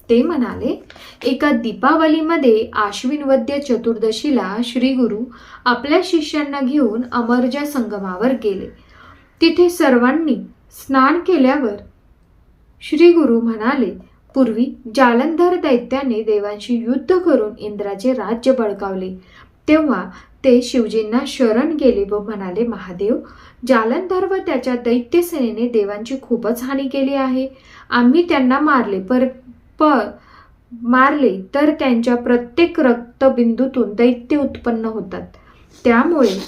A: ते म्हणाले, एका दीपावलीमध्ये आश्विन वद्य चतुर्दशीला श्री गुरु आपल्या शिष्यांना घेऊन अमरजा संगमावर गेले. तिथे सर्वांनी स्नान केल्यावर श्री गुरु म्हणाले, पूर्वी जालंधर दैत्याने देवांशी युद्ध करून इंद्राचे राज्य बळकावले. तेव्हा ते शिवजींना शरण गेले व म्हणाले, महादेव, जालंधर व त्याच्या दैत्यसेनेने देवांची खूपच हानी केली आहे. आम्ही त्यांना मारले तर त्यांच्या प्रत्येक रक्तबिंदूतून दैत्य उत्पन्न होतात. त्यामुळे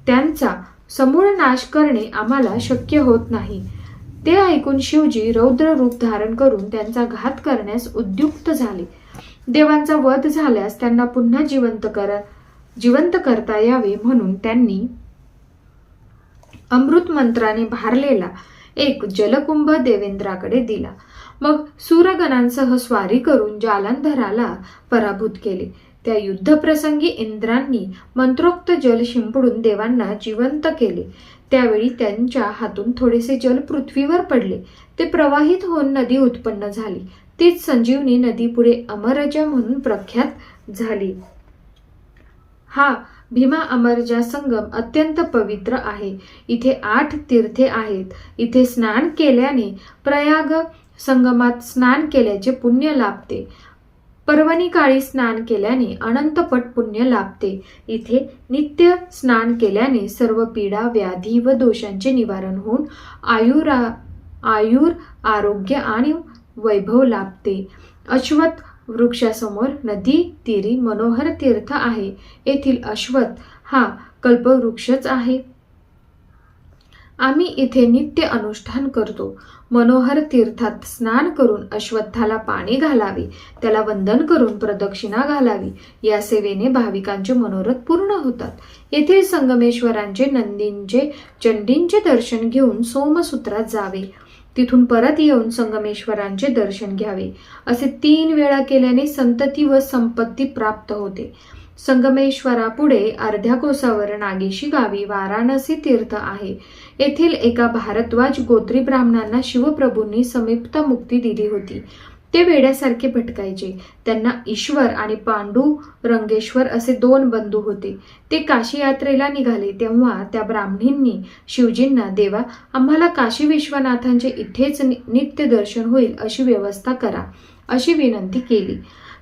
A: त्यांचा समूळ नाश करणे आम्हाला शक्य होत नाही. ते ऐकून शिवजी रौद्र रूप धारण करून त्यांचा घात करण्यास उद्युक्त झाले. देवांचा वध झाल्यास त्यांना पुन्हा जिवंत करता यावे म्हणून त्यांनी अमृत मंत्राने भारलेला एक जलकुंभ देवेंद्राकडे दिला. मग सूरगणांसह स्वारी करून जालंधराला पराभूत केले. त्या युद्धप्रसंगी इंद्रांनी मंत्रोक्त जल शिंपडून देवांना जिवंत केले. त्यावेळी त्यांच्या हातून थोडेसे जल पृथ्वीवर पडले. ते प्रवाहित होऊन नदी उत्पन्न झाली. तीच संजीवनी नदी पुढे अमरजा म्हणून प्रख्यात झाली. हा भीमा अमरजा संगम अत्यंत पवित्र आहे. इथे 8 तीर्थे आहेत. इथे स्नान केल्याने प्रयाग संगमात स्नान केल्याचे पुण्य लाभते. पर्वणी काळी स्नान केल्याने अनंतपट पुण्य लाभते. इथे नित्य स्नान केल्याने सर्व पीडा, व्याधी व दोषांचे निवारण होऊन आयुर, आरोग्य आणि वैभव लाभते. अश्वत्थ वृक्षासमोर नदी तीरी मनोहर तीर्थ आहे. येथील अश्वत्थ हा कल्पवृक्षच आहे. आम्ही इथे नित्य अनुष्ठान करतो. मनोहर तीर्थात स्नान करून अश्वत्थाला पाणी घालावे, त्याला वंदन करून प्रदक्षिणा घालावी. या सेवेने भाविकांचे मनोरथ पूर्ण होतात. येथील संगमेश्वरांचे, नंदींचे, चंडींचे दर्शन घेऊन सोमसूत्रात जावे. तिथून परत येऊन संगमेश्वरांचे दर्शन घ्यावे. असे 3 वेळा केल्याने संतती व संपत्ती प्राप्त होते. संगमेश्वरापुढे अर्ध्या कोसावर नागेशी गावी वाराणसी तीर्थ आहे. येथील एका भारद्वाज गोत्री ब्राह्मणांना शिवप्रभूंनी समीप्त मुक्ती दिली होती. ते वेड्यासारखे भटकायचे. त्यांना ईश्वर आणि पांडुरंगेश्वर असे 2 बंधू होते. ते काशी यात्रेला निघाले तेव्हा त्या ब्राह्मणींनी शिवजींना, देवा, आम्हाला काशी विश्वनाथांचे इथेच नित्य दर्शन होईल अशी व्यवस्था करा, अशी विनंती केली.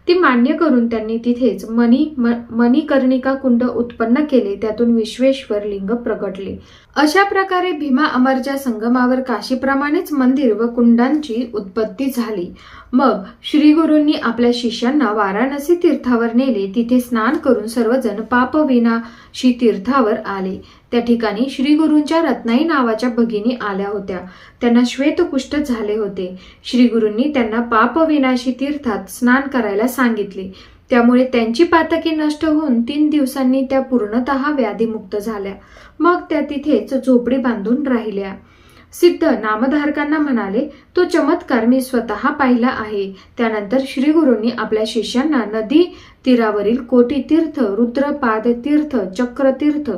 A: ती मान्य करून त्यांनी तिथेच मणिकर्णिका कुंड उत्पन्न केले. त्यातून विश्वेश्वर लिंग प्रगटले. अशा प्रकारे भीमा अमरजा संगमावर काशीप्रमाणेच मंदिर व कुंडांची उत्पत्ती झाली. मग श्री गुरूंनी आपल्या शिष्यांना वाराणसी तीर्थावर नेले. तिथे स्नान करून सर्वजण पापविनाशी तीर्थावर आले. त्या ठिकाणी श्री गुरूंच्या रत्नाई नावाच्या भगिनी आल्या होत्या. त्यांना श्वेतकुष्ठ झाले होते. श्री गुरूंनी त्यांना पापविनाशी तीर्थात स्नान करायला सांगितले. त्यामुळे त्यांची पातकी नष्ट होऊन 3 दिवसांनी त्या पूर्णतः व्याधीमुक्त झाल्या. मग त्या तिथेच झोपडी बांधून राहिल्या. सिद्ध नामधारकांना म्हणाले, तो चमत्कार मी स्वतः पाहिला आहे. त्यानंतर श्री गुरूंनी आपल्या शिष्यांना नदी तीरावरील कोटी तीर्थ, रुद्रपाद तीर्थ, चक्रतीर्थ,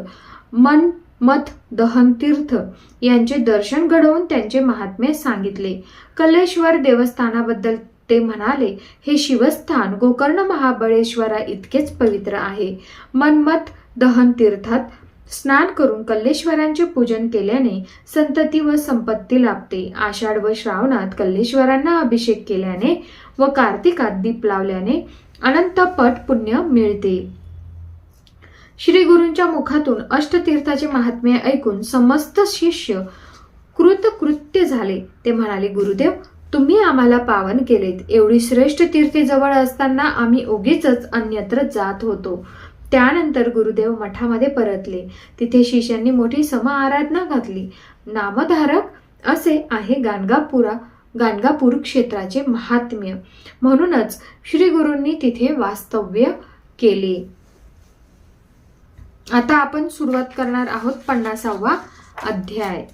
A: मठ दहन तीर्थ यांचे दर्शन घडवून त्यांचे महात्म्य सांगितले. कल्लेश्वर देवस्थानाबद्दल ते म्हणाले, हे शिवस्थान गोकर्ण महाबळेश्वरा इतकेच पवित्र आहे. मठ दहन तीर्थात स्नान करून कल्लेश्वरांचे पूजन केल्याने संतती व संपत्ती लाभते. आषाढ व श्रावणात कल्लेश्वरांना अभिषेक केल्याने व कार्तिकात दीप लावल्याने अनंतपट पुण्य मिळते. श्री गुरूंच्या मुखातून अष्टतीर्थाचे महात्म्य ऐकून समस्त शिष्य कृतकृत्य झाले. ते म्हणाले, गुरुदेव, तुम्ही आम्हाला पावन केलेत. एवढी श्रेष्ठ तीर्थे जवळ असताना आम्ही उगीच अन्यत्र जात होतो. त्यानंतर गुरुदेव मठामध्ये परतले. तिथे शिष्यांनी मोठी आराधना घातली. नामधारक असे आहे गाणगापूर क्षेत्राचे महात्म्य. म्हणूनच श्री गुरूंनी तिथे वास्तव्य केले. आता आपण सुरुवात करणार आहोत 50वा अध्याय.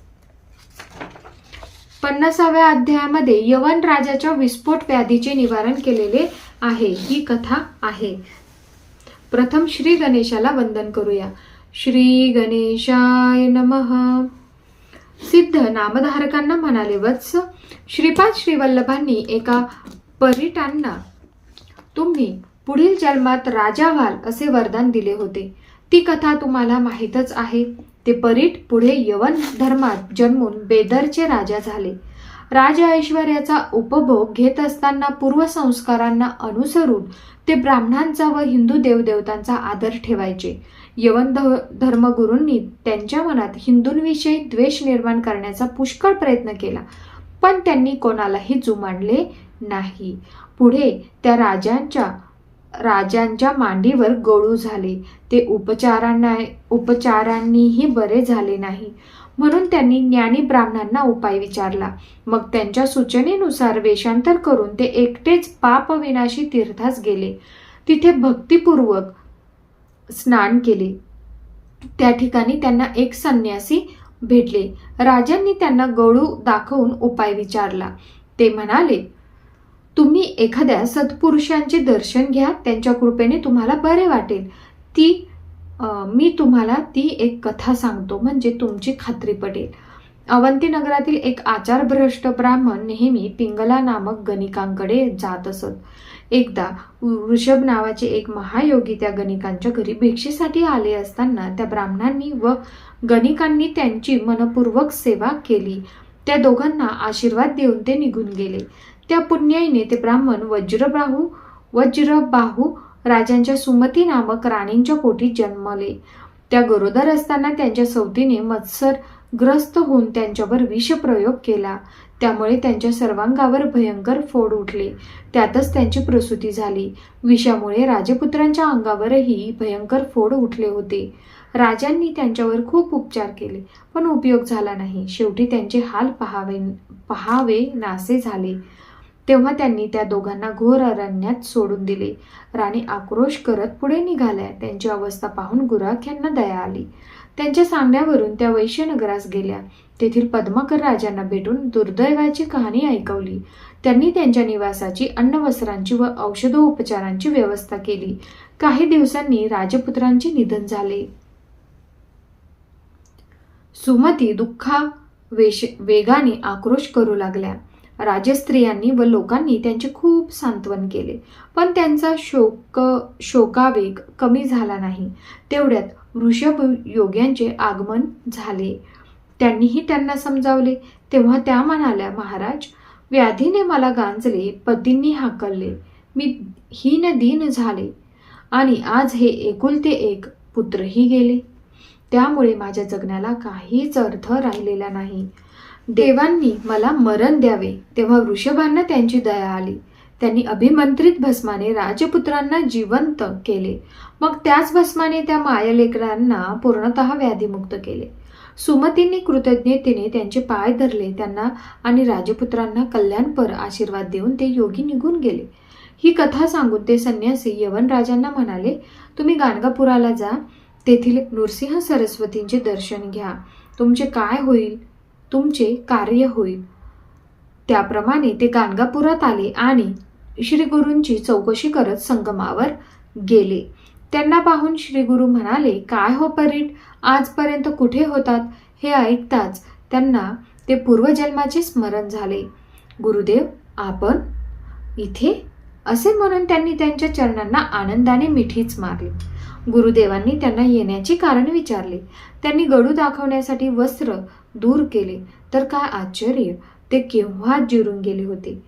A: 50व्या अध्यायामध्ये यवन राजाच्या विस्फोट व्याधीचे निवारण केलेले आहे. ही कथा आहे. प्रथम श्री गणेशाला वंदन करूया. श्री गणेशाय नमः. सिद्ध नामधारकांना म्हणाले, वत्स, श्रीपाद श्रीवल्लभांनी एका परीटांना तुम्ही पुढील जन्मात राजा व्हाल असे वरदान दिले होते. ती कथा तुम्हाला माहीतच आहे. ते परीट पुढे यवन धर्मात जन्मून बेदरचे राजा झाले. राज ऐश्वर्याचा उपभोग घेत असताना पूर्वसंस्कारांना अनुसरून ते ब्राह्मणांचा व हिंदू देवदेवतांचा आदर ठेवायचे. यवन धर्मगुरूंनी त्यांच्या मनात हिंदूंविषयी द्वेष निर्माण करण्याचा पुष्कळ प्रयत्न केला, पण त्यांनी कोणालाही जुमानले नाही. पुढे त्या राजांच्या मांडीवर गळू झाले. ते उपचारांनीही बरे झाले नाही. म्हणून त्यांनी ज्ञानी ब्राह्मणांना उपाय विचारला. मग त्यांच्या सूचनेनुसार वेषांतर करून ते एकटेच पापविनाशी तीर्थास गेले. तिथे भक्तिपूर्वक स्नान केले. त्या ठिकाणी त्यांना एक संन्यासी भेटले. राजांनी त्यांना गळू दाखवून उपाय विचारला. ते म्हणाले, तुम्ही एखाद्या सत्पुरुषांचे दर्शन घ्या, त्यांच्या कृपेने तुम्हाला बरे वाटेल. मी तुम्हाला ती एक कथा सांगतो, म्हणजे तुमची खात्री पडेल. अवंती नगरातील एक आचारभ्रष्ट ब्राह्मण नेहमी पिंगला नामक गणिकांकडे जात असत. एकदा वृषभ नावाचे एक महायोगी त्या गणिकांच्या घरी भिक्षेसाठी आले असताना त्या ब्राह्मणांनी व गणिकांनी त्यांची मनपूर्वक सेवा केली. त्या दोघांना आशीर्वाद देऊन ते निघून गेले. त्या पुण्याईने ते ब्राह्मण वज्रबाहू राजांच्या सुमती नामक राणींच्या पोटी जन्मले. त्या गरोदर असताना त्यांच्या सवतीने मत्सरग्रस्त होऊन त्यांच्यावर विषप्रयोग केला. त्यामुळे त्यांच्या सर्वांगावर भयंकर फोड उठले. त्यातच त्यांची प्रसूती झाली. विषामुळे राजपुत्रांच्या अंगावरही भयंकर फोड उठले होते. राजांनी त्यांच्यावर खूप उपचार केले, पण उपयोग झाला नाही. शेवटी त्यांचे हाल पहावे नासे झाले. तेव्हा त्यांनी त्या दोघांना घोर अरण्यात सोडून दिले. राणी आक्रोश करत पुढे निघाल्या. त्यांची अवस्था पाहून गुराख्यांना दया आली. त्यांच्या सांगण्यावरून त्या वैश्यनगरास गेल्या. तेथील पद्माकर राजांना भेटून दुर्दैवाची कहाणी ऐकवली. त्यांनी त्यांच्या निवासाची, अन्नवस्त्रांची व औषधोपचारांची व्यवस्था केली. काही दिवसांनी राजपुत्रांचे निधन झाले. सुमती वेगाने आक्रोश करू लागल्या. राजस्त्रियांनी व लोकांनी त्यांचे खूप सांत्वन केले, पण त्यांचा शोकावेग कमी झाला नाही. तेवढ्यात वृषभ योग्यांचे आगमन झाले. त्यांनीही त्यांना समजावले. तेव्हा त्या म्हणाल्या, महाराज, व्याधीने मला गांजले, पतींनी हाकलले, मी हीनदीन झाले आणि आज हे एकुलते एक पुत्रही गेले. त्यामुळे माझ्या जगण्याला काहीच अर्थ राहिलेला नाही. देवांनी मला मरण द्यावे. तेव्हा वृषभांना त्यांची दया आली. त्यांनी अभिमंत्रित भस्माने राजपुत्रांना जिवंत केले. मग त्याच भस्माने त्या मायलेकरांना पूर्णतः व्याधीमुक्त केले. सुमतींनी कृतज्ञतेने त्यांचे पाय धरले. त्यांना आणि राजपुत्रांना कल्याणपर आशीर्वाद देऊन ते योगी निघून गेले. ही कथा सांगून ते संन्यासी यवन राजांना म्हणाले, तुम्ही गाणगापुराला जा. तेथील नृसिंह सरस्वतींचे दर्शन घ्या. तुमचे कार्य होईल. त्याप्रमाणे ते गाणगापुरात आले आणि श्री गुरूंची चौकशी करत संगमावर गेले. त्यांना पाहून श्री गुरु म्हणाले, काय हो परीट, आजपर्यंत कुठे होतात? हे ऐकताच त्यांना ते पूर्वजन्माचे स्मरण झाले. गुरुदेव, आपण इथे? असे म्हणून त्यांनी त्यांच्या चरणांना आनंदाने मिठीच मारली. गुरुदेवांनी त्यांना येण्याचे कारण विचारले. त्यांनी गळू दाखवण्यासाठी वस्त्र दूर केले. तर काय आश्चर्य, ते केव्हाच जिरून गेले होते.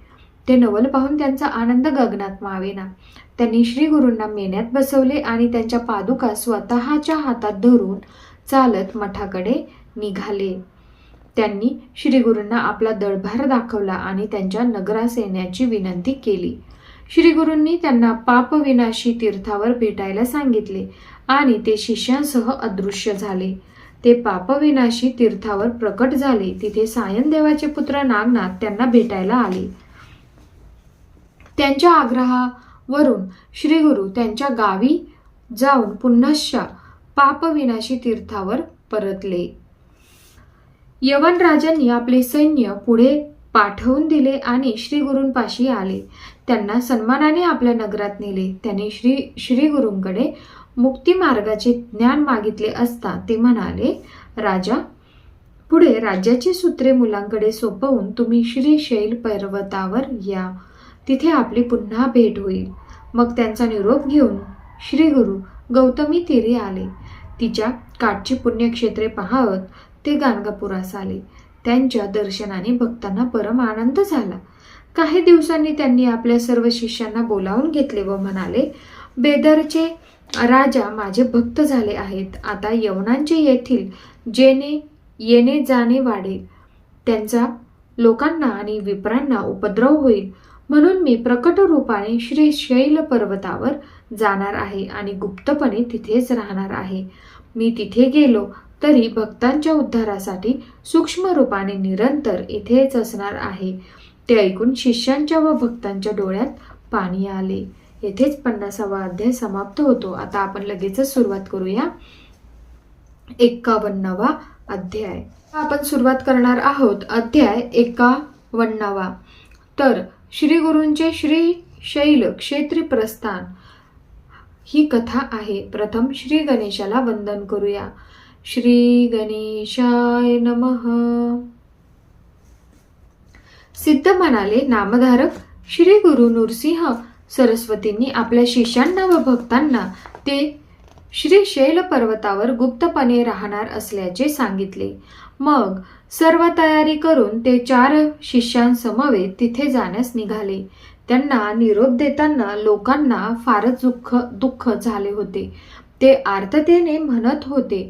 A: ते नवल पाहून त्यांचा आनंद गगनात मावेना. त्यांनी श्री गुरूंना मेन्यात बसवले आणि त्यांच्या पादुका स्वतःच्या हातात धरून चालत मठाकडे निघाले. त्यांनी श्री गुरूंना आपला दळभार दाखवला आणि त्यांच्या नगरास येण्याची विनंती केली. श्री गुरूंनी त्यांना पापविनाशी तीर्थावर भेटायला सांगितले आणि ते शिष्यांसह अदृश्य झाले. ते पापविनाशी तीर्थावर प्रकट झाले. तिथे सायनदेवाचे पुत्र नागनाथ त्यांना भेटायला आले. त्यांच्या आग्रहावरून श्री गुरु त्यांच्या गावी जाऊन पुनश्च पापविनाशी तीर्थावर परतले. यवन राजांनी आपले सैन्य पुढे पाठवून दिले आणि श्री गुरूंपाशी आले. त्यांना सन्मानाने आपल्या नगरात नेले. त्यांनी श्री गुरूंकडे मुक्ती मार्गाचे ज्ञान मागितले असता ते म्हणाले, राजा, पुढे राज्याची सूत्रे मुलांकडे सोपवून तुम्ही श्रीशैल पर्वतावर या. तिथे आपली पुन्हा भेट होईल. मग त्यांचा निरोप घेऊन श्री गुरु गौतमी तीरी आले. तिच्या काठची पुण्यक्षेत्रे पाहत ते गाणगापुरास आले. त्यांच्या दर्शनाने भक्तांना परम आनंद झाला. काही दिवसांनी त्यांनी आपल्या सर्व शिष्यांना बोलावून घेतले व म्हणाले, बेदरचे राजा माझे भक्त झाले आहेत. आता यवनांचे येथील येणे जाणे वाढेल. त्यांचा लोकांना आणि विप्रांना उपद्रव होईल. म्हणून मी प्रकट रूपाने श्री शैल पर्वतावर जाणार आहे आणि गुप्तपणे तिथेच राहणार आहे. मी तिथे गेलो तरी भक्तांच्या उद्धारासाठी सूक्ष्म रूपाने निरंतर इथेच असणार आहे. ते ऐकून शिष्यांच्या व भक्तांच्या डोळ्यात पाणी आले. येथेच 50वा अध्याय समाप्त होतो. आता आपण लगेचच सुरुवात करूया 51वा अध्याय आपण सुरुवात करणार आहोत. अध्याय 51. तर श्री गुरूंचे श्री शैल क्षेत्री प्रस्थान ही कथा आहे. प्रथम श्री गणेशाला वंदन करूया. श्री गणेशाय नमः. सिद्ध म्हणाले, नामधारक श्री गुरु नृसिंह सरस्वतींनी आपल्या शिष्यांना व भक्तांना ते श्री शैल पर्वतावर गुप्तपणे राहणार असल्याचे सांगितले. मग सर्व तयारी करून ते 4 शिष्यांसमवेत तिथे जाण्यास निघाले. त्यांना निरोप देताना लोकांना फारच दुःख झाले होते. ते आर्ततेने म्हणत होते,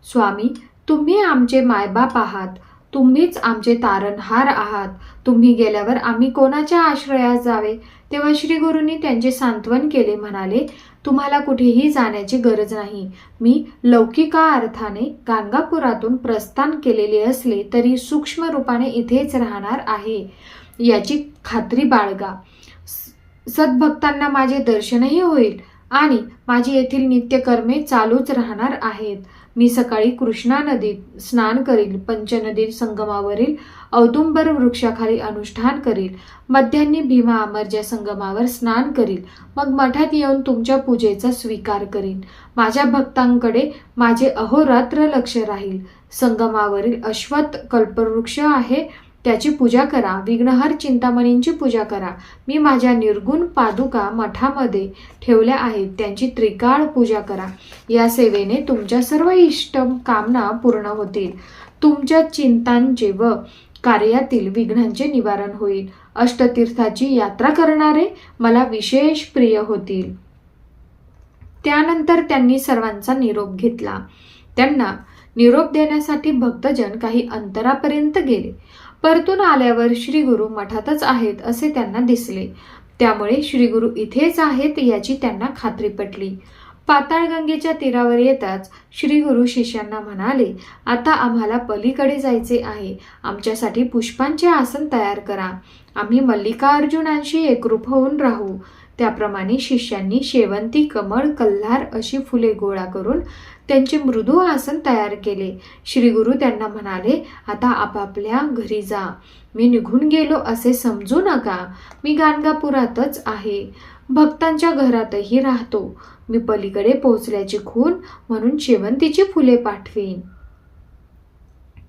A: स्वामी, तुम्ही आमचे मायबाप आहात, तुम्हीच आमचे तारणहार आहात. तुम्ही गेल्यावर आम्ही कोणाच्या आश्रयास जावे? तेव्हा श्री गुरूंनी त्यांचे सांत्वन केले. म्हणाले, तुम्हाला कुठेही जाण्याची गरज नाही. मी लौकिका अर्थाने गाणगापुरातून प्रस्थान केलेले असले तरी सूक्ष्म रूपाने इथेच राहणार आहे याची खात्री बाळगा. सद्भक्तांना माझे दर्शनही होईल आणि माझी येथील नित्यकर्मे चालूच राहणार आहेत. मी सकाळी कृष्णा नदीत स्नान करील, पंचनदी संगमावरील औदुंबर वृक्षाखाली अनुष्ठान करील, मध्यान्ही भीमा अमरजा संगमावर स्नान करील, मग मठात येऊन तुमच्या पूजेचा स्वीकार करीन. माझ्या भक्तांकडे माझे अहोरात्र लक्ष राहील. संगमावरील अश्वत्थ कल्पवृक्ष आहे, त्याची पूजा करा. विघ्नहर चिंतामणींची पूजा करा. मी माझ्या निर्गुण पादुका मठामध्ये ठेवल्या आहेत, त्यांची त्रिकाळ पूजा करा. या सेवेने तुमच्या सर्व इष्ट कामना पूर्ण होतील. तुमच्या चिंतांचे व कार्यातील विघ्नांचे निवारण होईल. अष्टतीर्थाची यात्रा करणारे मला विशेष प्रिय होतील. त्यानंतर त्यांनी सर्वांचा निरोप घेतला. त्यांना निरोप देण्यासाठी भक्तजन काही अंतरापर्यंत गेले. परतून आल्यावर श्री गुरु मठातच आहेत असे त्यांना दिसले. त्यामुळे श्री गुरु इथेच आहेत याची त्यांना खात्री पटली. पाताळगंगेच्या तीरावर येताच श्री गुरु शिष्यांना म्हणाले, आता आम्हाला पलीकडे जायचे आहे. आमच्यासाठी पुष्पांचे आसन तयार करा. आम्ही मल्लिकार्जुनांशी एकरूप होऊन राहू. त्याप्रमाणे शिष्यांनी शेवंती, कमळ, कल्हार अशी फुले गोळा करून त्यांचे मृदू आसन तयार केले. श्री गुरु त्यांना म्हणाले, आता आपापल्या घरी जा. मी निघून गेलो असे समजू नका. मी गाणगापुरातच आहे, भक्तांच्या घरातही राहतो. मी पलीकडे पोहोचल्याची खूण म्हणून शेवंतीची फुले पाठवीन.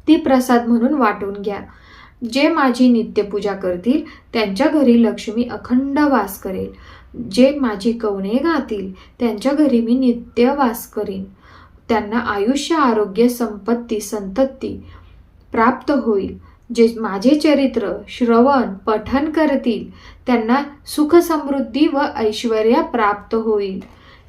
A: ती प्रसाद म्हणून वाटून घ्या. जे माझी नित्यपूजा करतील त्यांच्या घरी लक्ष्मी अखंड वास करेल. जे माझी कवणे गातील त्यांच्या घरी मी नित्य वास करीन. त्यांना आयुष्य, आरोग्य, संपत्ती, संतती प्राप्त होईल. जे माझे चरित्र श्रवण पठन करतील त्यांना सुख, समृद्धी व ऐश्वर्य प्राप्त होईल.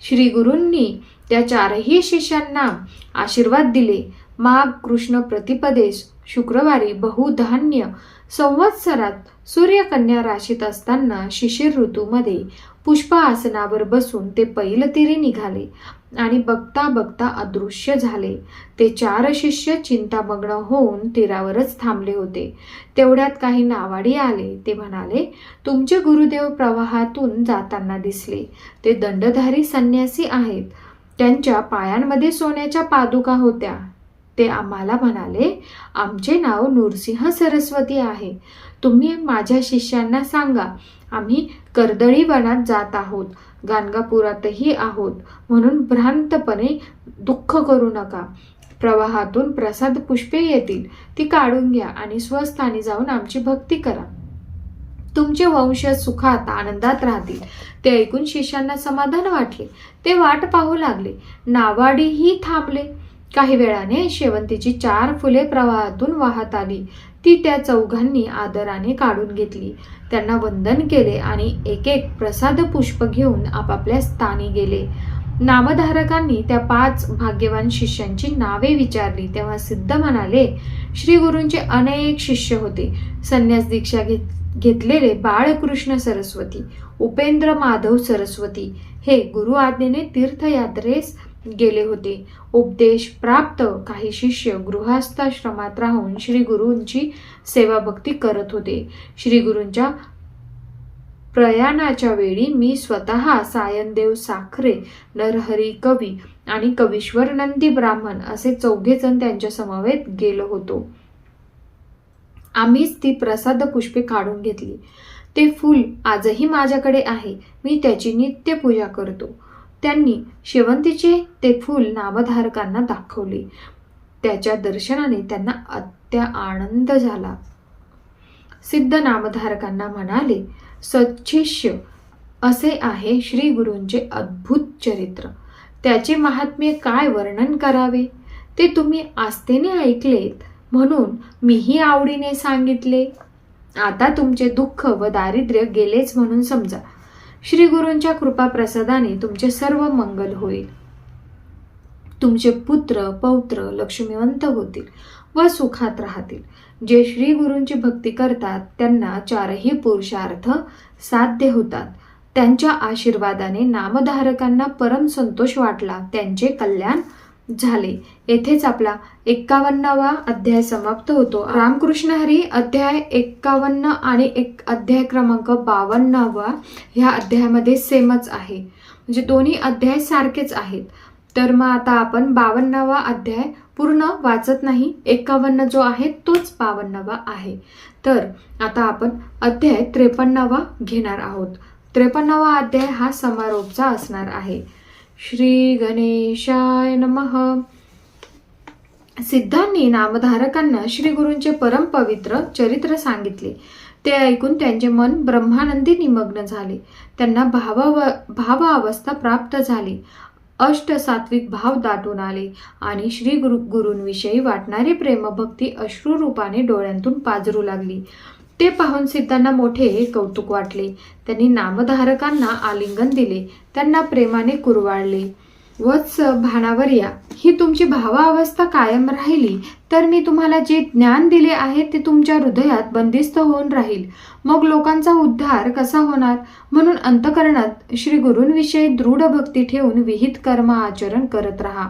A: श्री गुरूंनी त्या 4ही शिष्यांना आशीर्वाद दिले. माघ कृष्ण प्रतिपदेस शुक्रवारी बहुधान्य संवत्सरात सूर्यकन्या राशीत असताना शिशिर ऋतूमध्ये पुष्प आसनावर बसून ते पैलतीरी निघाले आणि बघता बघता अदृश्य झाले. ते 4 शिष्य चिंतामग्न होऊन तीरावरच थांबले होते. तेवढ्यात काही नावाडी आले. ते म्हणाले, तुमचे गुरुदेव प्रवाहातून जाताना दिसले. ते दंडधारी संन्यासी आहेत. त्यांच्या पायांमध्ये सोन्याच्या पादुका होत्या. ते आम्हाला म्हणाले, आमचे नाव नृसिंह सरस्वती आहे. तुम्ही माझ्या शिष्यांना सांगा, आम्ही कर्दळी वनात जात आहोत, गाणगापुरातही आहोत म्हणून भ्रांतपणे दुःख करू नका. प्रवाहातून प्रसाद पुष्पे येतील, ती काढून घ्या आणि स्वस्थानी जाऊन आमची भक्ती करा. तुमचे वंशज सुखात आनंदात राहतील. ते ऐकून शिष्यांना समाधान वाटले. ते वाट पाहू लागले. नावाडीही थांबले. काही वेळाने शेवंतीची 4 फुले प्रवाहातून वाहत आली. ती त्या चौघांनी आदराने काढून घेतली. त्यांना वंदन केले आणि एक एक प्रसाद पुष्प घेऊन आपापल्या स्थानी गेले. नामधारकांनी त्या 5 भाग्यवान शिष्यांची नावे विचारली. तेव्हा सिद्ध म्हणाले, श्री गुरूंचे अनेक शिष्य होते. संन्यास दीक्षा घेतलेले बाळकृष्ण सरस्वती, उपेंद्र माधव सरस्वती हे गुरु आज्ञेने तीर्थयात्रेस गेले होते. उपदेश प्राप्त काही शिष्य गृहस्थाश्रमात राहून श्री गुरूंची सेवा भक्ती करत होते. श्री गुरूंच्या प्रयाणाच्या वेळी मी स्वतः सायनदेव साखरे, नरहरी कवी आणि कवीश्वर नंदी ब्राह्मण असे 4 जण त्यांच्या समवेत गेलो होतो. आम्हीच ती प्रसाद पुष्पे काढून घेतली. ते फूल आजही माझ्याकडे आहे. मी त्याची नित्य पूजा करतो. त्यांनी शेवंतीचे ते फूल नामधारकांना दाखवले. त्याच्या दर्शनाने त्यांना आनंद झाला. सिद्ध नामधारकांना म्हणाले, सच्छिष्य असे आहे श्री गुरूंचे अद्भुत चरित्र. त्याचे महात्म्य काय वर्णन करावे ते तुम्ही आस्थेने ऐकलेत म्हणून मीही आवडीने सांगितले. आता तुमचे दुःख व दारिद्र्य गेलेच म्हणून समजा. श्री गुरूंच्या कृपा प्रसादाने तुमचे सर्व मंगल होईल. तुमचे पुत्र पौत्र लक्ष्मीवंत होतील व सुखात राहतील. जे श्री गुरूंची भक्ती करतात त्यांना 4ही पुरुषार्थ साध्य होतात. त्यांच्या आशीर्वादाने नामधारकांना परम संतोष वाटला. त्यांचे कल्याण झाले. येथेच आपला 51वा अध्याय समाप्त होतो. रामकृष्ण हरी अध्याय 51 आणि अध्याय क्रमांक 52 ह्या अध्यायामध्ये सेमच आहे. म्हणजे दोन्ही अध्याय सारखेच आहेत. तर मग आता आपण 52वा अध्याय पूर्ण वाचत नाही. 51 जो आहे तोच 52वा आहे. तर आता आपण अध्याय 53वा घेणार आहोत. 53वा अध्याय हा समारोपचा असणार आहे. श्री गणेशाय नमः. सिद्धांनी नामधारकांना श्री गुरूंचे परम पवित्र चरित्र सांगितले. ते ऐकून त्यांचे मन ब्रह्मानंदी निमग्न झाले. त्यांना भावावस्था प्राप्त झाली. सात्विक भाव दाटून आले आणि श्री गुरूंविषयी वाटणारी प्रेमभक्ती अश्रुरूपाने डोळ्यांतून पाझरू लागली. ते पाहून सिद्धांना मोठे कौतुक वाटले. त्यांनी नामधारकांना आलिंगन दिले. त्यांना प्रेमाने कुरवाळले. वत्स भानावर या. ही तुमची भावावस्था कायम राहिली तर मी तुम्हाला जे ज्ञान दिले आहे ते तुमच्या हृदयात बंदिस्त होऊन राहील. मग लोकांचा उद्धार कसा होणार? म्हणून अंतःकरणात श्री गुरूंविषयी दृढ भक्ती ठेवून विहित कर्म आचरण करत राहा.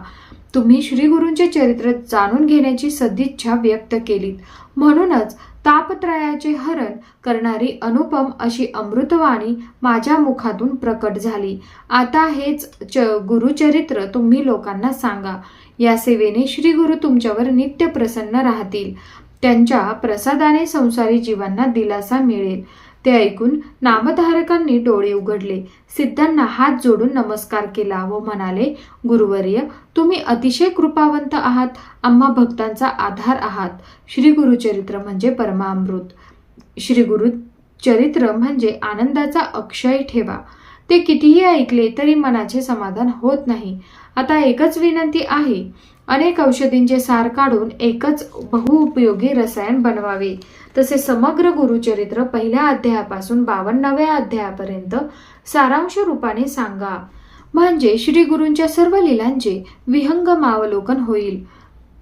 A: तुम्ही श्री गुरूंचे चरित्र जाणून घेण्याची सदिच्छा व्यक्त केलीत म्हणूनच तापत्रयाचे हरण करणारी अनुपम अशी अमृतवाणी माझ्या मुखातून प्रकट झाली. आता हेच गुरुचरित्र तुम्ही लोकांना सांगा. या सेवेने श्री गुरु तुमच्यावर नित्य प्रसन्न राहतील. त्यांच्या प्रसादाने संसारी जीवांना दिलासा मिळेल. ते ऐकून नामधारकांनी डोळे उघडले. सिद्धांना हात जोडून नमस्कार केला व म्हणाले, गुरुवर्य तुम्ही अतिशय कृपावंत आहात. आम्हा भक्तांचा आधार आहात. श्री गुरुचरित्र म्हणजे परमामृत. श्री गुरुचरित्र म्हणजे आनंदाचा अक्षय ठेवा. ते कितीही ऐकले तरी मनाचे समाधान होत नाही. आता एकच विनंती आहे. अनेक औषधींचे सार काढून एकच बहुउपयोगी रसायन बनवावे. तसे समग्र गुरुचरित्र पहिल्या अध्यायापासून 52व्या अध्यायापर्यंत सारांश रूपाने सांगा. म्हणजे श्री गुरूंच्या सर्व लीलांचे विहंगमावलोकन होईल.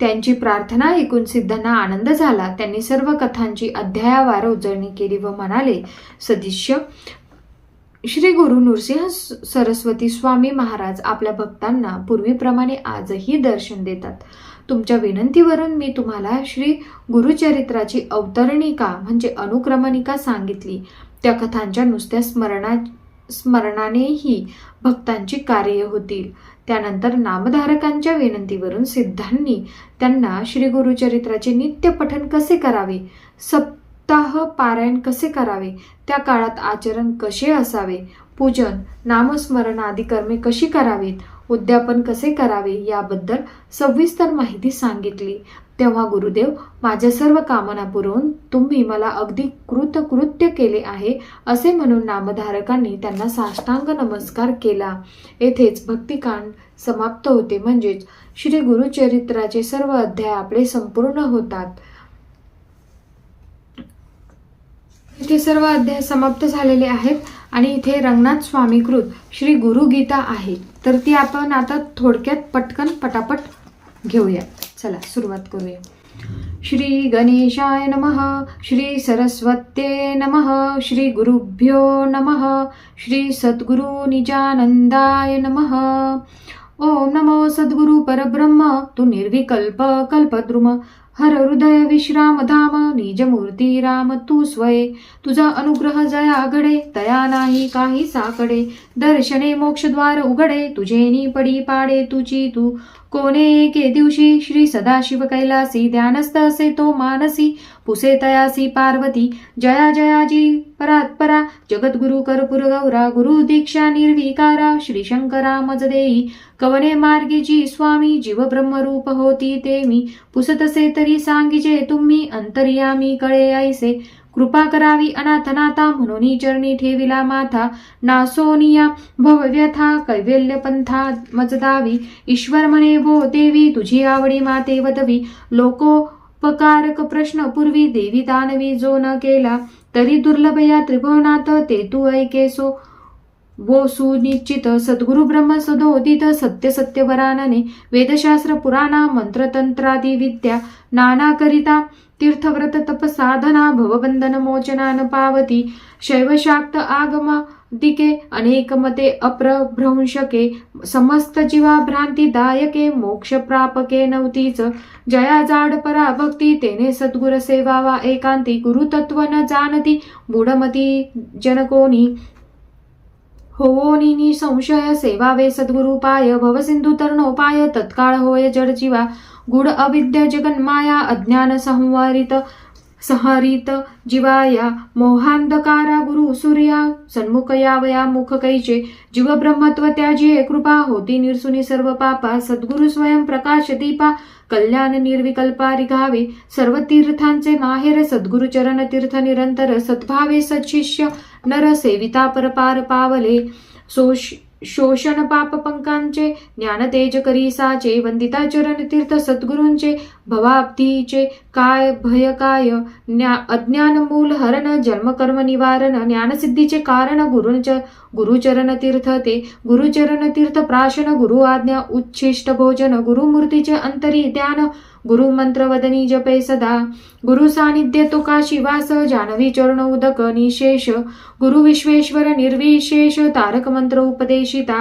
A: त्यांची प्रार्थना ऐकून सिद्धांना आनंद झाला. त्यांनी सर्व कथांची अध्यायावार उजळणी केली व म्हणाले, सदिश्य श्री गुरु नृसिंह सरस्वती स्वामी महाराज आपल्या भक्तांना पूर्वीप्रमाणे आजही दर्शन देतात. तुमच्या विनंतीवरून मी तुम्हाला श्री गुरुचरित्राची अवतरणिका म्हणजे अनुक्रमणिका सांगितली. त्या कथांच्या नुसत्या स्मरणानेही भक्तांची कार्य होतील. त्यानंतर नामधारकांच्या विनंतीवरून सिद्धांनी त्यांना श्री गुरुचरित्राचे नित्य पठण कसे करावे, सप्ताह पारायण कसे करावे, त्या काळात आचरण कसे असावे, पूजन नामस्मरण आदी कर्मे कशी करावीत, उद्यापन कसे करावे याबद्दल सविस्तर माहिती सांगितली. तेव्हा गुरुदेव माझ्या सर्व कामना पुरवून तुम्ही मला अगदी कृतकृत्य केले आहे असे म्हणून नामधारकांनी त्यांना साष्टांग नमस्कार केला. येथेच भक्तिकांड समाप्त होते. म्हणजेच श्री गुरुचरित्राचे सर्व अध्याय आपले संपूर्ण होतात. इथे सर्व अध्याय समाप्त झालेले आहेत आणि इथे रंगनाथ स्वामीकृत श्री गुरुगीता आहे. तर ती आपण आता थोडक्यात पटकन पटापट घेऊया. चला सुरुवात करूया. श्री गणेशाय नमः. श्री सरस्वत्ये नमः. श्री गुरुभ्यो नमः. श्री सद्गुरु निजानंदाय नमः. ओम नमो सद्गुरु परब्रह्म तू निर्विकल्प कल्पद्रुम हर हृदय विश्राम धाम निज मूर्ती राम तू स्वये. तुझा अनुग्रह जया घडे तया नाही काही साकडे. दर्शने मोक्षद्वार उघडे तुझे पडी पाडे तुझी तू. कोणे एके दिवशी श्री सदाशिव कैलासी ध्यानस्थ असे तो मानसी. पुसे तयासी पार्वती जया जयाजी परात्परा. जगद्गुरु कर्पूर गौरा गुरु दीक्षा निर्विकारा. श्री शंकरा मज देई कवने मार्गीची स्वामी. जीव ब्रह्मरूप होती ते मी पुसतसे तरी सांगिजे तुम्ही. अंतर्यामी कळे ऐसे कृपा करावी अनाथनाथा. म्हणून चरणी ठेविला माथा नासोनिया भवव्यथा. कैवल्य पंथा मजदावी ईश्वर म्हणे भो देवी. तुझी आवडी माते वदवी. लोकोपकारक प्रश्न पूर्वी देवी दानवी जो न केला तरी दुर्लभ या त्रिभुवनात ते तू ऐकेसो. वो सुनिश्चित सद्गुरु ब्रह्म सदोदित. सत्य सत्य वरानने वेदशास्त्र पुराणा मंत्रतंत्रादी विद्या नाना करिता. तीर्थव्रत तप साधना भवबंधन मोचनान पावती. शैवशाक्त आगम दिके अनेक मते अप्रभ्रंशके. समस्त जीवा भ्रांतिदायके मोक्ष प्रापके नव्हतीच. जया जाड परा भक्ती तेने सद्गुर सेवावा एकांती. गुरुतत्व न जाणती बुडमती जनकोनी. होवोनी संशय सेवावे सद्गुरुपाय. भवसिंधू तरणोपाय तत्काळ होय जडजीवा. गुढ अविद्या जगन्माया अज्ञान संहरित जीवाया. मोहांधकारा गुरु सूर्या सन्मुख यावया मुख कैचे. जीव ब्रह्मत्व त्याजिये कृपा होती निरसुनी सर्व पापा. सद्गुरु स्वयं प्रकाश दीपा कल्याण निर्विकल्पा रिघावे. सर्व तीर्थांचे माहेर सद्गुरु चरण तीर्थ निरंतर. सद्भावे सच्छिष्य नर सेविता परपार पावले. शोषण पाप पंकांचे ज्ञान तेज करी साचे. वंदिता चरण तीर्थ सद्गुरूंचे भवाब्धीचे काय भय काय. अज्ञान मूल हरण जन्म कर्म निवारण. ज्ञानसिद्धीचे कारण गुरुचरण तीर्थ ते. गुरुचरण तीर्थ प्राशन गुरु आज्ञा उच्छिष्ट भोजन. गुरुमूर्तीचे अंतरी ध्यान गुरु मंत्र वदनी जपे सदा. गुरु सानिध्य तो काशीवास जानवी चरण उदक निशेष. गुरु विश्वेश्वर निर्विशेष तारक मंत्र उपदेशिता.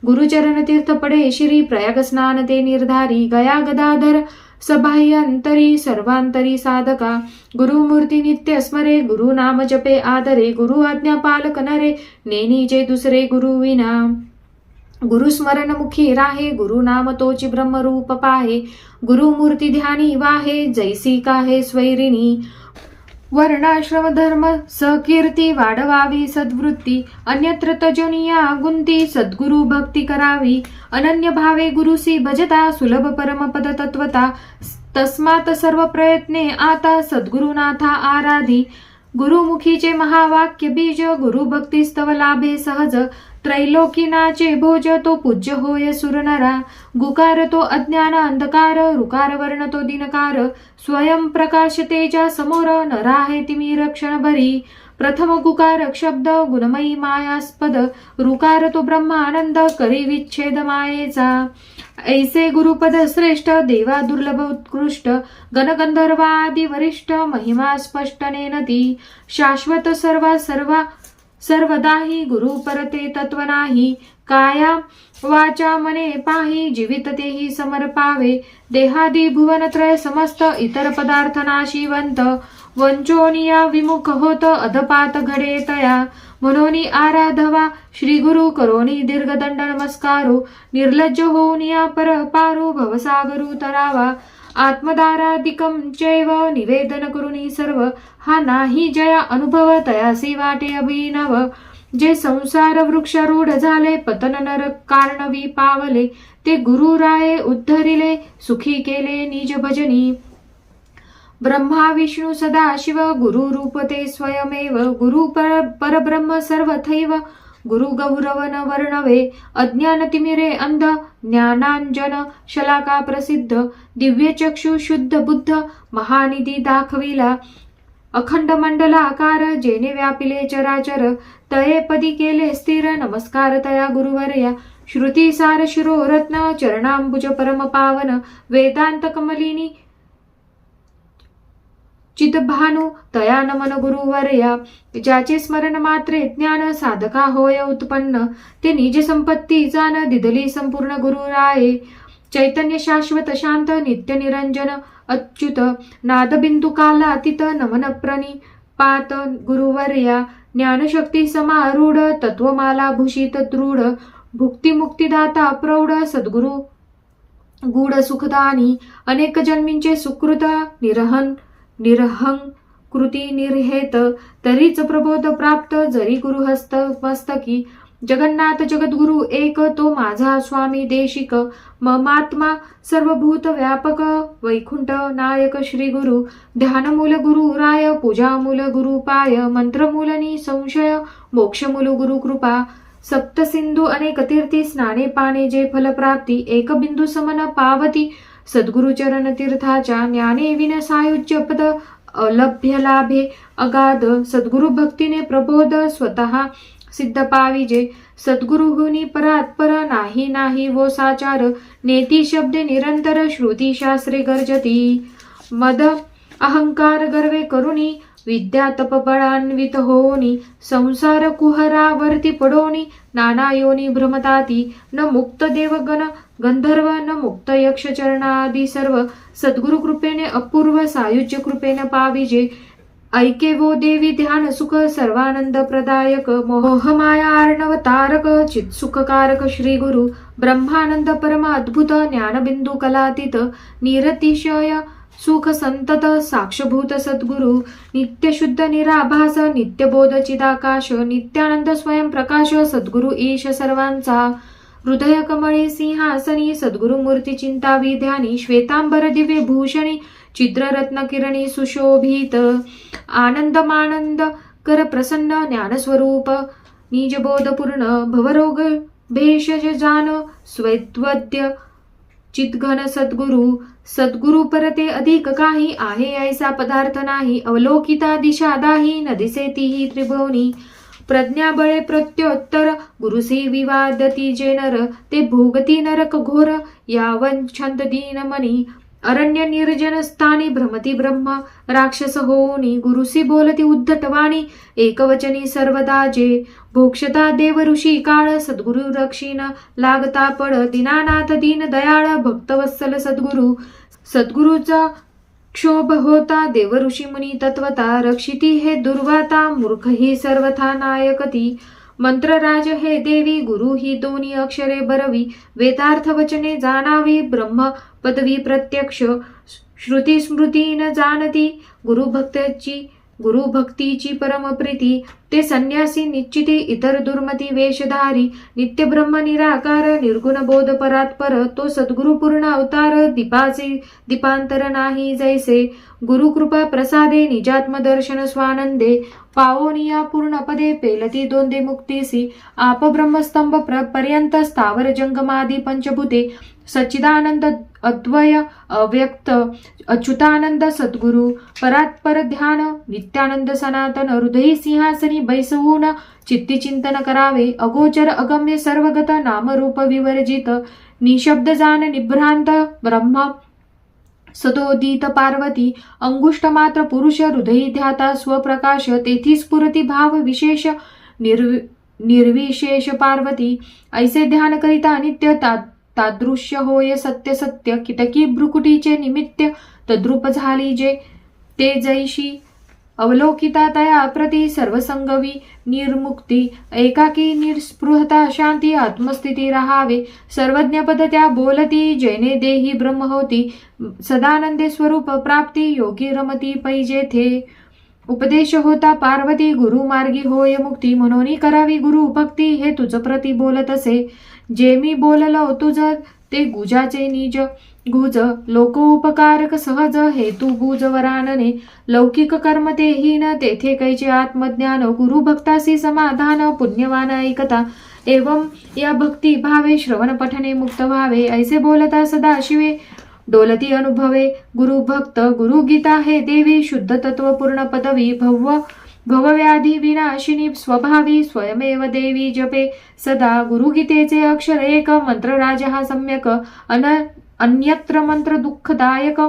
A: गुरुचरण तीर्थ पडे श्री प्रयाग स्नान ते निर्धारी. गया गदाधर सबाह्यंतरी सर्वांतरी साधका. गुरुमूर्ती नित्य स्मरे गुरु नाम जपे आदरे. गुरु आज्ञा पालक नरे नेनीचे दुसरे गुरु विना. गुरु स्मरण मुखी राहे गुरु नाम तोची ब्रह्मरूप पाहे. गुरुमूर्ती ध्यानी वाहे जैसी काहे स्वैरिणी. वर्णाश्रम धर्म सकीर्ती वाढवावी सद्वृत्ती. अन्यत्र तजोनिया गुंती सद्गुरु भक्ती करावी. अनन्य भावे गुरुसी भजता सुलभ परमपद तत्वता. तस्मात सर्व प्रयत्ने आता सद्गुरुनाथा आराधी. गुरुमुखीचे महावाक्य बीज गुरु भक्ती स्तव लाभे सहज. त्रैलोकीनाचे भोज तो पूज्य होय सुरनरा. गुकार तो अज्ञान अंधकार रुकार वर्ण तो दिनकार. स्वयं प्रकाश तेजा समोर न राहे तिमिर क्षणभरी. प्रथम गुकार शब्द गुणमयी मायास्पद. रुकार तो ब्रह्मानंद करी विच्छेद मायेचा. ऐसे गुरुपद श्रेष्ठ देवा दुर्लभ उत्कृष्ट. गणगंधर्वादी वरिष्ठ महिमा स्पष्ट नेनती. शाश्वत सर्वदाही गुरु परते तत्व नाही. काया वाचा मने पाही जीवित तेही समर्पावे. देहादी भुवनत्रय समस्त इतर पदार्थ नाशिवंत. वंचोनिया विमुख होत अधपात घडे तया. म्हणून आराधवा श्री गुरु करोनी दीर्घदंड नमस्कारो. निर्लज्ज होऊनिया पर पारो भवसागरू तरावा. आत्मदारादिकं चैव निवेदन करुनी सर्व. हा नाही जया अनुभव तयासी वाटे अभिनव. जे संसार वृक्षारूढ झाले पतन नरक कारणवी पावले. ते गुरु राये उद्धरिले सुखी केले निज भजनी. ब्रह्मा विष्णू सदाशिव गुरु रूप ते स्वयमेव. गुरु परब्रह्म सर्वथैव. गुरु गौरव न वर्णवे. अज्ञान तिमिरे अंध ज्ञानांजन शलाका प्रसिद्ध. दिव्य चक्षु शुद्ध बुद्ध महानिधी दाखविला. अखंड मंडलाकार जेने व्यापिले चराचर. तये पदी केले स्थिर नमस्कार तया गुरुवर्या. श्रुती सार शिरोरत्न चरणांबुज परम पावन. वेदांत कमलिनी चितभानु तया नमन गुरुवर्या. ज्याचे स्मरण मात्रे ज्ञान साधका होय उत्पन्न. ते निज संपत्ती जाण दिदली संपूर्ण गुरुराये. चैतन्य शाश्वत शांत नित्य निरंजन अच्युत नादबिंदू कालातीत नमन प्रणिपात गुरुवर्या ज्ञानशक्ती समारूढ तत्वमाला भूषित दृढ भुक्तिमुक्तिदाता प्रौढ सद्गुरु गूढ सुखदानी अनेक जन्मींचे सुकृत निरहं कृती निर्हेत तरीच प्रबोध प्राप्त जरी गुरुहस्त मस्तकी जगन्नाथ जगद्गुरु एक तो माझा स्वामी देशिक ममात्मा सर्वभूत व्यापक वैकुंठ नायक श्री गुरु ध्यानमूल गुरु राय पूजामूल गुरु पाय मंत्रमूल संशय मोक्षमूल गुरु कृपा सप्त सिंधू अनेक तीर्थी स्नाने पाने जे फलप्राप्ती एक बिंदू समन पावती सद्गुरु चरण तीर्थाच्या ज्ञाने विन सायुज्य पद अलभ्य लाभे अगाध सद्गुरु भक्तीने प्रबोध स्वतः सिद्ध पाविजे सद्गुरुहुनी परात्पर नाही वो साचार नेती शब्दे निरंतर श्रुती शास्त्रे गर्जती मद अहंकार गर्वे करुणी विद्या तपबळान्वित होनी संसार कुहरावर्ती पडोनी नाना योनी भ्रमताती न मुक्त देवगण गंधर्व न मुक्त यक्ष चरणादी सर्व सद्गुरु कृपेने अपूर्व सायुज्य कृपेने पाविजे ऐके वो देवी ध्यान सुख सर्वानंद प्रदायक मोहमाया अर्णव तारक चित सुखकारक श्री गुरु ब्रह्मानंद परम अद्भुत ज्ञानबिंदू कलातीत निरतिशय सुख संतत साक्षभूत सद्गुरु नित्य शुद्ध निराभास नित्यबोध चिदाकाश नित्यानंद स्वयं प्रकाश सद्गुरु ईश सर्वांचा हृदय कमळे सिंहासनी सद्गुरु मूर्ती चिंतावी ध्यानी श्वेतांबर दिव्य भूषणी चित्ररत्न किरणी सुशोभित आनंद कर प्रसन्न ज्ञानस्वरूप निजबोधपूर्ण भवरोग भेषज जान स्वैद्वद्य चितघन सद्गुरु परते अधिक काही आहे ऐसा पदार्थ नाही अवलोकिता दिशा दाही न दिसे तीही त्रिभुवनी प्रज्ञा बळे प्रत्योत्तर गुरुसी विवादती जे नर ते भोगती नरक घोर यावन छंद दीन मनी अरण्य निर्जन स्थानी भ्रमती ब्रह्म राक्षस होनी गुरुसी बोलती उद्धटवाणी एकवचनी सर्वदा जे भोक्षता देव ऋषी काळ सद्गुरु रक्षीन लागता पड दीनानाथ दीन दयाळ भक्तवत्सल सद्गुरूचा क्षोभ होता देव ऋषी मुनी तत्वता रक्षिती हे दुर्वाता मूर्ख ही सर्वथा नायकती मंत्रराज हे देवी गुरु ही दोन्ही अक्षरे बरवी वेदार्थ वचने जाणावी ब्रह्म पदवी प्रत्यक्ष श्रुती स्मृती न जाणती गुरुभक्तीची परमप्रीती ते संन्यासी निश्चिती इतर दुर्मती वेशधारी नित्य ब्रह्म निराकार निर्गुण बोध परात्पर तो सद्गुरु पूर्ण अवतार दीपाचे दीपांतर नाही जैसे गुरुकृपा प्रसादे निजात्म दर्शन स्वानंदे पावोनिया पूर्ण पदे पेलती दोंदे मुक्तीसी आप ब्रह्मस्तंभ पर्यंत स्थावर जंगमादी पंचभूते सच्चिदानंद अद्वय अव्यक्त अच्युतानंद सद्गुरु परात्पर ध्यान नित्यानंद सनातन हृदयी सिंहासनी बैसवून चित्ती चिंतन करावे अगोचर अगम्य सर्वगत नामरूप विवर्जित निशब्द जान निभ्रांत ब्रह्म सदोदित पार्वती अंगुष्ट मात्र पुरुष हृदयी ध्याता स्वप्रकाश तेथी स्फुरती भाव विशेष निर्विशेष पार्वती ऐसे ध्यान करिता नित्य तादृश्य होय सत्य सत्य किटकी भ्रुकुटीचे निमित्त तद्रूप झाली जे ते जैशी अवलोकिता तया प्रती सर्वसंगवी निर्मुक्ती एकाकी निस्पृहता शांती आत्मस्थिती राहावे सर्वज्ञ पद त्या बोलती जैने देही ब्रह्म होती सदानंदे स्वरूप प्राप्ती योगी रमती पैजे थे उपदेश होता पार्वती गुरु मार्गी होय मुक्ती म्हणून करावी गुरु भक्ती हे तुझ प्रती बोलत असे जे मी बोललो तुझ ते गुजाचे निज गुज लोकोपकारक सहज हेतू गुज वरानने लौकिक कर्म तेहीन तेथे कैचे आत्मज्ञान गुरु भक्तासी समाधान पुण्यवान ऐकता एवं या भक्ती भावे श्रवण पठने मुक्त व्हावे ऐसे बोलता सदा शिवे डोलती अनुभवे गुरु भक्त गुरु गीता हे देवी शुद्ध तत्व पूर्ण पदवी भवव्याधी विनाशिनी स्वभावी स्वयमेव देवी जपे सदा गुरुगीतेचे अक्षर एक मंत्र राज हा सम्यक अन्यत्र मंत्र दुःखदायक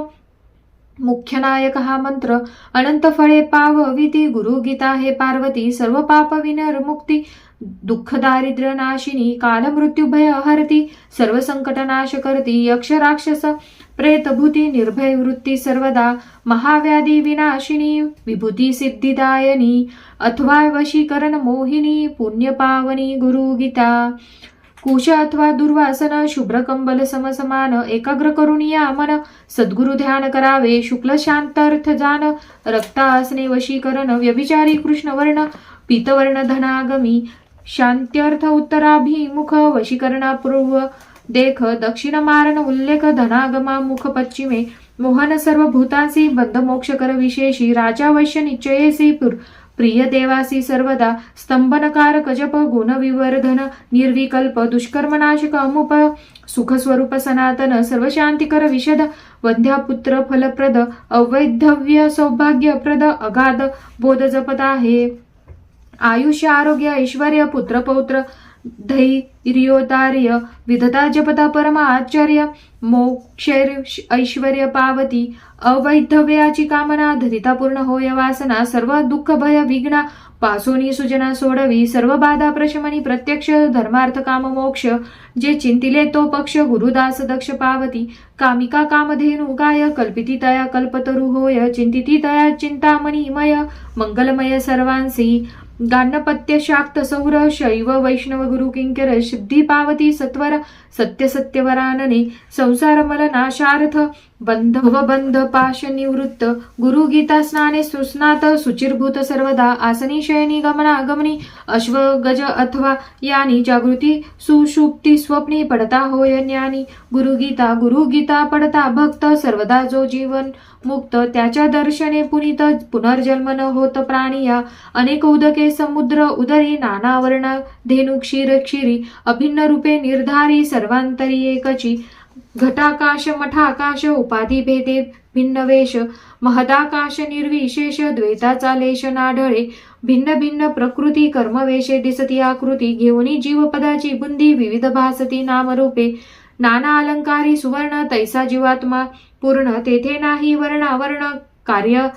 A: मुख्य नायक हा मंत्र अनंत फळे पावविती गुरुगीता हे पार्वती सर्व पाप विनर मुक्ती दुःख दारिद्र्य नाशिनी काल मृत्यू भय हरती सर्व संकट नाश करती यक्ष राक्षस प्रेत भूती निर्भय वृत्ती सर्वदा महाव्याधी विनाशिनी विभूती सिद्धिदायनी अथवा वशीकरण मोहिनी पुण्य पावनी गुरु गीता कुश अथवा दुर्वासन शुभ्र कंबल समसमान एकाग्र करून या मन सद्गुरु ध्यान करावे शुक्ल शांतार्थ जान रक्तासने वशीकरण व्यभिचारी कृष्णवर्ण पीतवर्ण धनागमी शांत्यर्थ उत्तराभिमुख वशीकरणापूर्व देख दक्षिण मारण उल्लेख धनागमा मुख पश्चिमे मोहन सर्व भूतांसी बंध मोक्षकर विशेषी राजा वैश्य निश्चयेसी प्रिय देवासी सर्वदा स्तंभनकारक जप गुणविवर्धन निर्विकल्प दुष्कर्मनाशक अमुप सुखस्वरूप सनातन सर्वशांतिकर विशद वंध्यापुत्र फलप्रद अवैधव्य सौभाग्यप्रद अगाध बोध जपत आहे आयुष्य आरोग्य ऐश्वर्य पुत्र पौत्र धैर्योदार्य विधता जपता परम आचार्य मोक्ष ऐश्वर्य पावती अवैधव्याची कामना धरिता पूर्ण होय वासना सर्व दुःख भय विघ्ना पासोनी सुजना सोडवी सर्व बाधा प्रशमनी प्रत्यक्ष धर्मार्थ काम मोक्ष जे चिंतिले तो पक्ष गुरुदास दक्ष पावती कामिका कामधेनु गाय कल्पिती तया कल्पतरु होय चिंतिती तया चिंतामणीमय मंगलमय सर्वांसी गाणपत्य शाक्त सौर शैव वैष्णव गुरु किंकर सिद्धी पावती सत्वर सत्य सत्यवरानने संसार मल नाशार्थ बंध पाश निवृत्त गुरु गीता स्नाने सुस्नात सुचिरभूत सर्वदा आसनी शयनी गमना गमनी अश्व गज अथवा यानी जागृती सुषुप्ती स्वप्नी पडता होय ज्ञानी गुरु गीता पडता भक्त सर्वदा जो जीवन मुक्त त्याच्या दर्शने पुनीत पुनर्जन्म न होत प्राणिया अनेक उदके समुद्र उदरी नाना वर्ण धेनु क्षीर क्षीरी अभिन्न रूपे निर्धारी सर्वांतरी एकची घटाकाश मठाकाश उपाधी भेदे भिन्न वेश महदाकाश निर्विशेष द्वैताचा लेश नाढळे भिन्न भिन्न प्रकृती कर्मवेशे दिसती आकृती घेऊनी जीवपदाची बुंदी विविध भासती नामरूपे नाना अलंकारी सुवर्ण तैसा जीवात्मा पूर्ण तेथे नाही वर्णावर्ण कार्य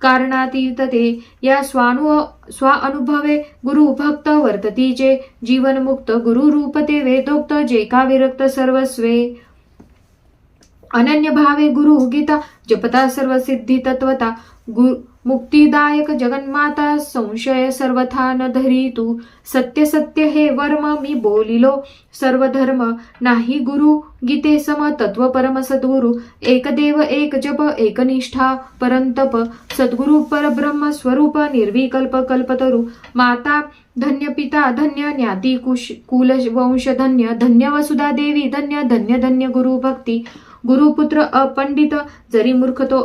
A: कारणातीतते या स्वानुभवे गुरु भक्त वर्तती जे जीवनमुक्त गुरु रूपते वेदोक्त जे का विरक्त सर्वस्वे अनन्य भावे गुरु गीता जपता सर्व सिद्धी तत्वता मुक्तिदायक जगन्माता संशय सर्वथा न धरी तू सत्य सत्य हे वर्म मी बोलिलो सर्व धर्म नाही गुरु गीते सम तत्व परम सद्गुरु एक देव एक जप एक निष्ठा परंतप सद्गुरु परब्रह्म स्वरूप निर्विकल्प कल्पतरु माता धन्य पिता धन्य ज्ञाती कुल वंश धन्य धन्य वसुधा देवी धन्य धन्य धन्य गुरु भक्ती गुरुपुत्र अपंडित जरी मूर्ख तो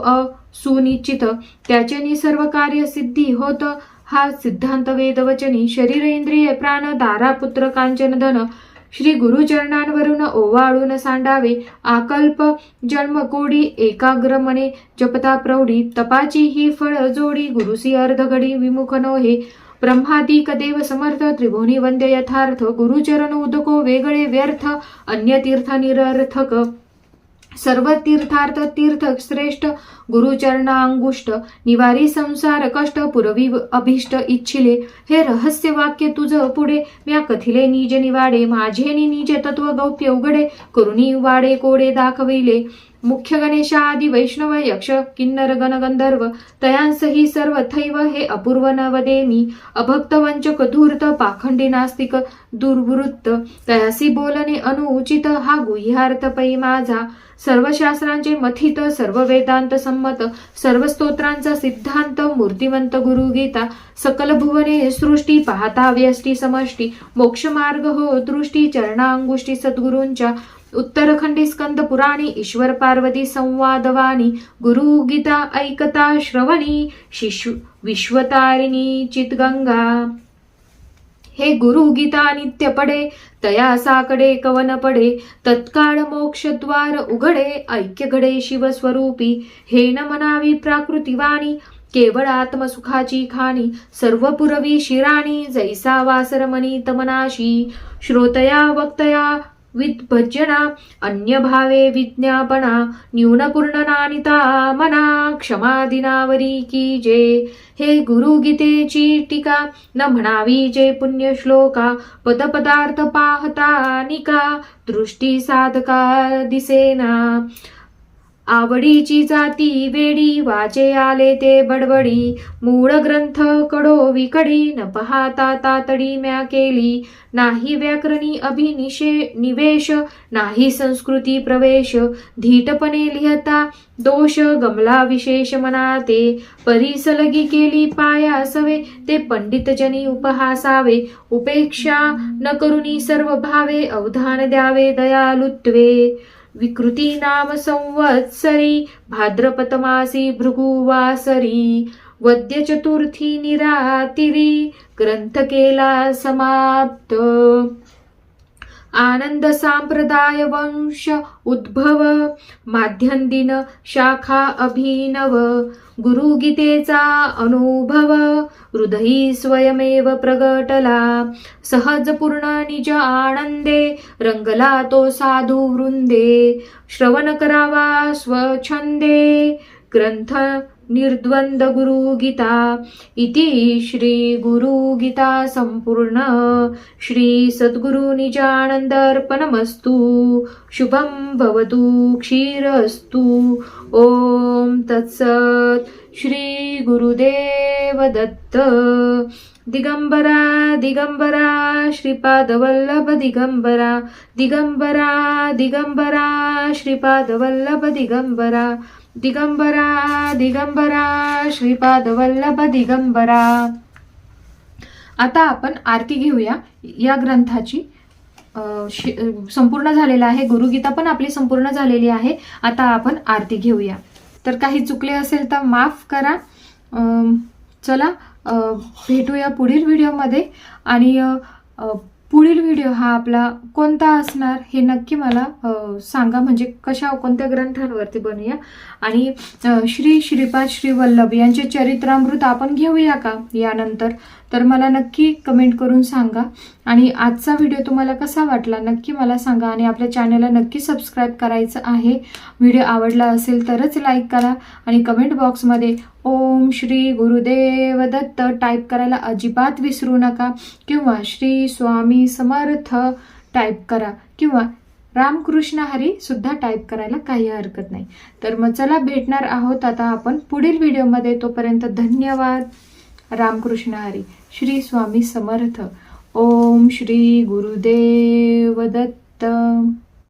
A: सुनिश्चित त्याचेनी सर्व कार्य सिद्धी होत हा सिद्धांत वेदवचनी शरीर इंद्रिय प्राण दारा पुत्र कांचन धन श्री गुरुचरणांवरून ओवाळून सांडावे आकल्प जन्म कोडी एकाग्र मने जपता प्रौढी तपाची ही फळ जोडी गुरुसी अर्धघडी विमुख नोहे ब्रह्मादिक देव समर्थ त्रिभुवनी वंद्य यथार्थ गुरुचरण उदको वेगळे व्यर्थ अन्य तीर्थ निरर्थक सर्व तीर्थार्थ तीर्थ श्रेष्ठ गुरुचरणांगुष्ट निवारी संसार कष्ट पुरवी अभिष्ट इच्छिले हे रहस्य वाक्य तुझ पुढे म्या कथिले निज निवाडे माझेनी निज तत्व गौप्य उघडे करुणी वाडे कोडे दाखविले मुख्य गणेशा आदी वैष्णव यक्ष किन्नर गण गंधर्व तयांसही सर्व थैव हे अपूर्व नवदे मी अभक्त वंचक धूर्त पाखंडी नास्तिक दुर्वृत्त तयासी बोलणे अनुचित हा गुह्यार्थ पै माझा सर्व शास्त्रांचे मथित सर्व वेदांत संमत सर्व स्तोत्रांचा सिद्धांत मूर्तिवंत गुरु गीता सकल भुवने सृष्टी पाहता व्यष्टी समष्टी मोक्ष मार्ग हो दृष्टी चरणांगुष्टी सद्गुरूंच्या उत्तरखंडी स्कंद पुराणी ईश्वर पार्वती संवादवाणी गुरु गीता ऐकता श्रवणी विश्वतारिणी चितगंगा हे गुरु गीता नित्य पडे तया साकडे कवन पडे तत्काळ मोक्षद्वार उघडे ऐक्य घडे शिवस्वरूपी हे न मनावी प्राकृतिवाणी केवळ आत्मसुखाची खाणी सर्व पुरवी शिराणी जैसा वासरमणी तमनाशी श्रोतया वक्तया विद्भजना अन्य भावे विज्ञापना न्यूनपूर्णनानिता मना क्षमादिनावरी की जे हे गुरुगीतेची टीका न म्हणावी जे पुण्यश्लोका पदपदार्थ पाहता निका दृष्टी साधका दिसेना आवडीची जाती वेडी वाचे आले ते बडबडी मूळ ग्रंथ कडो विकडी न पाहता तातडी म्या केली नाही व्याकरणी निवेश नाही संस्कृती प्रवेश धीटपणे लिहता दोष गमला विशेष मनाते परिसलगी केली पायासवे ते पंडितजनी उपहासावे उपेक्षा न करुनी सर्व भावे अवधान द्यावे दयालुत्वे विकृती नाम संवत्सरी भाद्रपद मासी भृगुवासरी वद्य चतुर्थी निरातिरी ग्रंथ केला समाप्त आनंद संप्रदाय वंश उद्भव माध्यम दिन शाखा अभिनव गुरुगीतेचा अनुभव हृदयी स्वयमेव प्रगटला सहज पूर्ण निज आनंदे रंगला तो साधू वृंदे श्रवण करावा स्वछंदे ग्रंथ निर्द्वंद गुरुगीता इति श्री गुरुगीता संपूर्ण श्री सद्गुरु निजानंदर्पणमस्तु शुभं भवतु क्षीरस्तु ओम तत्सत श्री गुरुदेव दत्त दिगंबरा दिगंबरा श्रीपाद वल्लभ दिगंबरा दिगंबरा दिगंबरा श्रीपाद वल्लभ दिगंबरा दिगंबरा दिगंबरा श्रीपाद वल्लभ दिगंबरा. आता आपण आरती घेऊया. या ग्रंथाची संपूर्ण झालेला आहे. गुरुगीता पण आपली संपूर्ण झालेली आहे. आता आपण आरती घेऊया. तर काही चुकले असेल तर माफ करा. चला भेटूया पुढील व्हिडिओमध्ये. आणि पुढील व्हिडिओ हा आपला कोणता असणार हे नक्की मला सांगा, म्हणजे कोणत्या ग्रंथांवरती बनवूया. आणि श्री श्रीपाद श्री वल्लभ यांचे चरित्रामृत आपण घेऊया का यानंतर, तर मला नक्की कमेंट करून सांगा. आणि आजचा व्हिडिओ तुम्हाला कसा वाटला नक्की मला सांगा. आणि आपल्या चॅनलला नक्की सबस्क्राईब करायचं आहे. व्हिडिओ आवडला असेल तरच लाईक करा. आणि कमेंट बॉक्समध्ये ओम श्री गुरुदेव दत्त टाईप करायला अजिबात विसरू नका. किंवा श्री स्वामी समर्थ टाईप करा. किंवा रामकृष्ण हरी सुद्धा टाईप करायला काही हरकत नाही. तर मग चला भेटणार आहोत आता आपण पुढील व्हिडिओमध्ये. तोपर्यंत धन्यवाद. रामकृष्ण हरी. श्री स्वामी समर्थ. ओम श्री गुरुदेव दत्त.